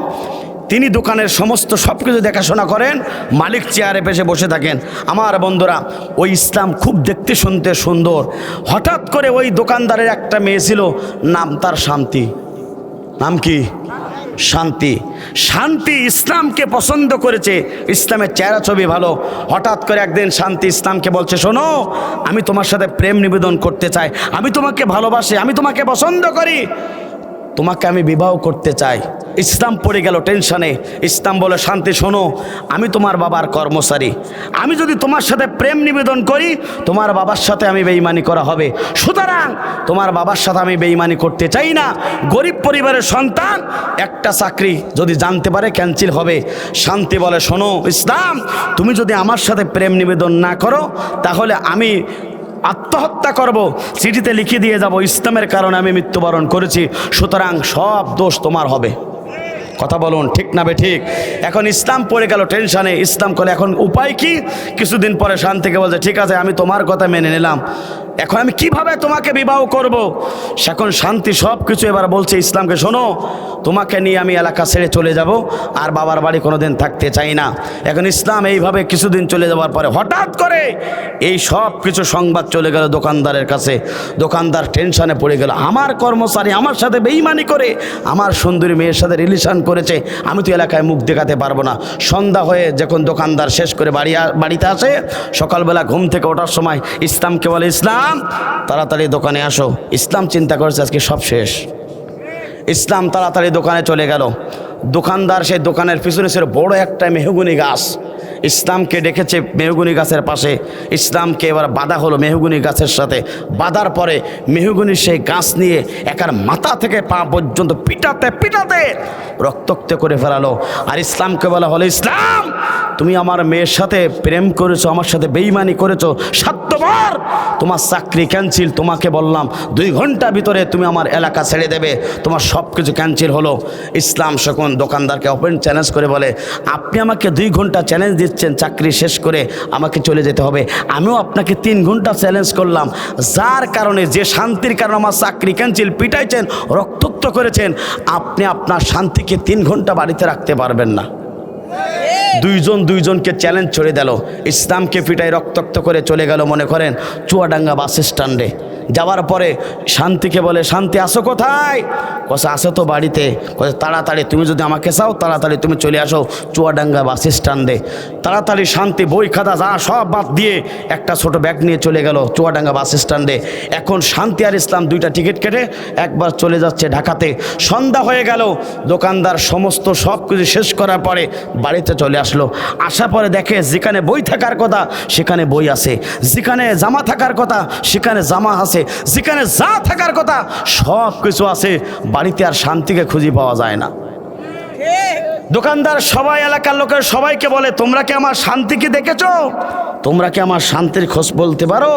তিনি দোকানের সমস্ত সব কিছু দেখাশোনা করেন, মালিক চেয়ারে পেশে বসে থাকেন। আমার বন্ধুরা, ওই ইসলাম খুব দেখতে শুনতে সুন্দর। হঠাৎ করে ওই দোকানদারের একটা মেয়ে ছিল, নাম তার শান্তি। নাম কি? শান্তি। শান্তি ইসলামকে পছন্দ করেছে, ইসলামের চেহারা ছবি ভালো। হঠাৎ করে একদিন শান্তি ইসলামকে বলছে, শোনো, আমি তোমার সাথে প্রেম নিবেদন করতে চাই, আমি তোমাকে ভালোবাসি, আমি তোমাকে পছন্দ করি, তোমাকে আমি বিবাহ করতে চাই। ইসলাম পড়ে গেল টেনশনে। ইসলাম বলে, শান্তি শোনো, আমি তোমার বাবার কর্মচারী, আমি যদি তোমার সাথে প্রেম নিবেদন করি তোমার বাবার সাথে আমি বেঈমানি করা হবে, সুতরাং তোমার বাবার সাথে আমি বেঈমানি করতে চাই না। গরিব পরিবারের সন্তান, একটা চাকরি যদি জানতে পারে ক্যান্সেল হবে। শান্তি বলে, শোনো ইসলাম, তুমি যদি আমার সাথে প্রেম নিবেদন না করো তাহলে আমি আত্মহত্যা করব, চিঠিতে লিখে দিয়ে যাব, ইসলামের কারণে আমি মৃত্যুবরণ করেছি, সুতরাং সব দোষ তোমার হবে। কথা বলুন ঠিক না বেঠিক? এখন ইসলাম পড়ে গেল টেনশনে। ইসলাম করে এখন উপায় কি? কিছুদিন পরে শান্তিকে বলছে, ঠিক আছে, আমি তোমার কথা মেনে নিলাম, এখন আমি কিভাবে তোমাকে বিবাহ করব? এখন শান্তি সব কিছু এবার বলছে ইসলামকে, শোনো, তোমাকে নিয়ে আমি এলাকা ছেড়ে চলে যাব, আর বাবার বাড়ি কোনোদিন থাকতে চাই না। এখন ইসলাম এইভাবে কিছুদিন চলে যাওয়ার পরে হঠাৎ করে এই সব কিছু সংবাদ চলে গেল দোকানদারের কাছে। দোকানদার টেনশনে পড়ে গেল, আমার কর্মচারী আমার সাথে বেঈমানি করে আমার সুন্দরী মেয়ের সাথে রিলেশন করেছে, আমি তো এলাকায় মুখ দেখাতে পারবো না। সন্ধ্যা হয়ে যখন দোকানদার শেষ করে বাড়িতে আসে, সকালবেলা ঘুম থেকে ওঠার সময় ইসলামকে বলে, ইসলাম তাড়াতাড়ি দোকানে আসো। ইসলাম চিন্তা করেছে আজকে সব শেষ। ইসলাম তাড়াতাড়ি দোকানে চলে গেল। দোকানদার সেই দোকানের পিছনে ছিল বড় একটা মেহগুনি গাছ। ইসলামকে ডেকেছে মেহগুনি গাছের পাশে। ইসলামকে এবার বাধা হলো মেহগুনি গাছের সাথে। বাধার পরে মেহগুনির সেই গাছ নিয়ে একার মাথা থেকে পা পর্যন্ত পিটাতে পিটাতে রক্তাক্ত করে ফেলালো। আর ইসলামকে বলা হলো, ইসলাম, তুমি আমার মেয়ের সাথে প্রেম করেছো, আমার সাথে বেঈমানি করেছো, স্বার্থপর, তোমার চাকরি ক্যান্সেল। তোমাকে বললাম 2 ঘন্টার ভিতরে তুমি আমার এলাকা ছেড়ে দেবে, তোমার সব কিছু ক্যান্সেল হলো। ইসলাম যখন দোকানদারকে ওপেন চ্যালেঞ্জ করে বলে, আপনি আমাকে 2 ঘন্টা চ্যালেঞ্জ দিচ্ছেন চাকরি শেষ করে আমাকে চলে যেতে হবে, আমিও আপনাকে 3 ঘন্টা চ্যালেঞ্জ করলাম, যার কারণে, যে শান্তির কারণে আমার চাকরি ক্যান্সেল, পিটাইছেন, রক্তাক্ত করেছেন, আপনি আপনার শান্তিকে 3 ঘন্টা বাড়িতে রাখতে পারবেন না। দুইজনকে চ্যালেঞ্জ ছড়ে দিল। ইসলামকে পিটাই রক্তাক্ত করে চলে গেল, মনে করেন চুয়াডাঙ্গা বাস স্ট্যান্ডে। যাওয়ার পরে শান্তিকে বলে, শান্তি আসো কোথায়? কসে আসো তো বাড়িতে। কসে তাড়াতাড়ি তুমি যদি আমাকে চাও তাড়াতাড়ি তুমি চলে আসো চুয়াডাঙ্গা বাস স্ট্যান্ডে। তাড়াতাড়ি শান্তি বই খাতা যা সব বাদ দিয়ে একটা ছোট ব্যাগ নিয়ে চলে গেল চুয়াডাঙ্গা বাস স্ট্যান্ডে। এখন শান্তি আর ইসলাম দুইটা টিকিট কেটে একবার চলে যাচ্ছে ঢাকাতে। সন্ধ্যা হয়ে গেল, দোকানদার সমস্ত সব কিছু শেষ করার পরে বাড়িতে চলে আসলো। আসার পরে দেখে যেখানে বই থাকার কথা সেখানে বই আছে, যেখানে জামা থাকার কথা সেখানে জামা আছে, যেখানে যা থাকার কথা সব কিছু আছে। বাড়িতে আর শান্তিকে খুঁজে পাওয়া যায় না। দোকানদার সবাই এলাকার লোকের সবাইকে বলে, তোমরা কি আমার শান্তিকে দেখেছো? তোমরা কি আমার শান্তির খোঁজ বলতে পারো?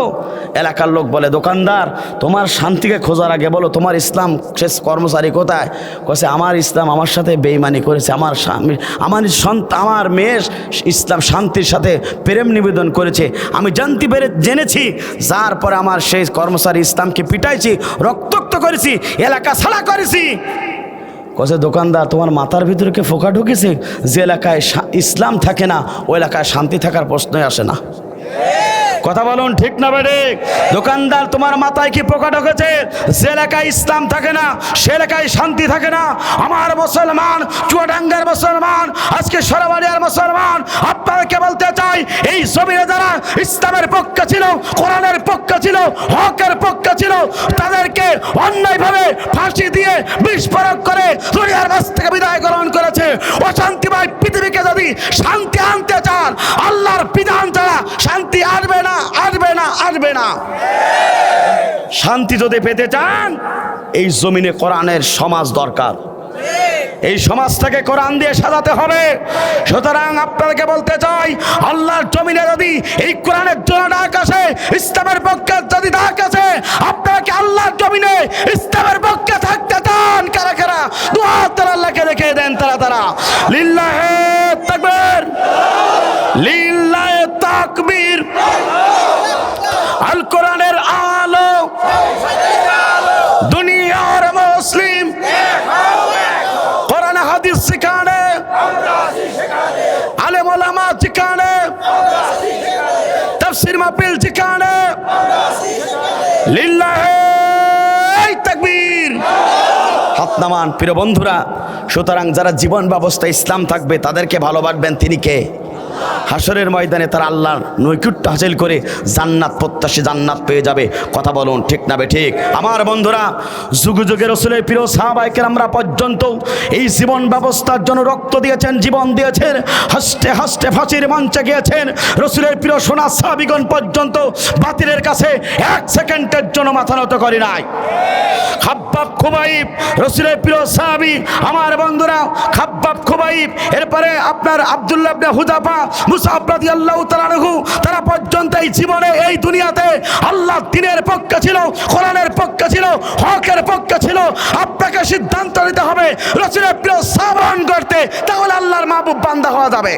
এলাকার লোক বলে, দোকানদার তোমার শান্তিকে খোঁজার আগে বলো তোমার ইসলাম শেষ কর্মচারী কোথায়? কছে আমার ইসলাম আমার সাথে বেঈমানি করেছে, আমার স্বামী আমার মেয়ে ইসলাম শান্তির সাথে প্রেম নিবেদন করেছে, আমি জেনেছি, যার পরে আমার সেই কর্মচারী ইসলামকে পিটাইছি, রক্তাক্ত করেছি, এলাকা ছাড়া করেছি। কসে দোকানদার তোমার মাথার ভিতরে কে ফোকা ঢুকেছে? যে এলাকায় ইসলাম থাকে না ওই এলাকায় শান্তি থাকার প্রশ্নই আসে না। কথা বলুন ঠিক না বেড়ে? দোকানদার তোমার মাথায় কি পোকা ঢুকেছে? যে এলাকায় ইসলাম থাকে না সে এলাকায় শান্তি থাকে না। আমার মুসলমান, চুয়াডাঙ্গার মুসলমান, আজকে সরাবাড়িয়ার মুসলমান, আপনাদেরকে বলতে চাই, এই জমিনে যারা ইসলামের পক্ষে ছিল, কোরআনের পক্ষে ছিল, হকের পক্ষে ছিল, তাদেরকে অন্যায়ভাবে ফাঁসি দিয়ে বিস্ফোরক করে দুনিয়ার কাছ থেকে বিদায় গ্রহণ করেছে। অশান্তিময় পৃথিবীকে যদি শান্তি আনতে চান, আল্লাহর বিধান ছাড়া শান্তি আসবে না, আসবে না, আসবে না। শান্তি যদি পেতে চান এই জমিনে কোরআনের সমাজ দরকার। এই সমাজটাকে কোরআন দিয়ে সাজাতে হবে। সুতরাং আপনাদেরকে বলতে চাই, আল্লাহর জমিনে যদি এই কোরআনের জন্য ডাক আসে, ইসলামের পক্ষে যদি ডাক আসে, আপনাকে আল্লাহর জমিনে ইসলামের পক্ষে থাকতে চান কারা কারা? দুই হাত তারা আল্লাহকে দেখিয়ে দেন তারা তারা। লিল্লাহে তাকবীর, লিল্লাহে তাকবীর। আল কোরআনের আলো দুনিয়ার মুসলিম, কোরআন হাদিস শিখানে, আলেম ওলামা শিখানে, তাফসীর মাহফিল শিখানে। লিল্লাহে তাকবীর। হাত নামান প্রিয় বন্ধুরা। সুতরাং যারা জীবন ব্যবস্থা ইসলাম থাকবে তাদেরকে ভালোবাসবেন তিনি কে? হাসরের ময়দানে তারা আল্লাহর নৈকট্য হাসিল করে জান্নাত প্রত্যাশী জান্নাত পেয়ে যাবে। কথা বলুন ঠিক না ঠিক? আমার বন্ধুরা, যুগ যুগে রাসূলের প্রিয় সাহাবায়ে কেরামরা পর্যন্ত এই জীবন ব্যবস্থার জন্য রক্ত দিয়েছেন, জীবন দিয়েছেন, হাসতে হাসতে ফাঁসির মঞ্চে গিয়েছেন। রাসূলের প্রিয় সোনা সাহাবীগণ পর্যন্ত বাতিলের কাছে এক সেকেন্ডের জন্য মাথা নত করে নাই। খাব্বাব খুবাইব রাসূলের প্রিয় সাহাবী, আমার বন্ধুরা, খাব্বাব খুবাইব, এরপরে আপনার আব্দুল্লাহ ইবনে হুযাফা, মুসআব রাদিয়াল্লাহু তাআলা আনহু, তারা পর্যন্ত এই জীবনে এই দুনিয়াতে আল্লাহ দ্বীনের পক্ষে ছিল, কোরআনের পক্ষে ছিল, হকের পক্ষে ছিল। আপনাকে সিদ্ধান্ত নিতে হবে রাসূলের প্রিয় সাহাবান করতে, তাহলে আল্লাহর মাহবুব বান্দা হওয়া যাবে।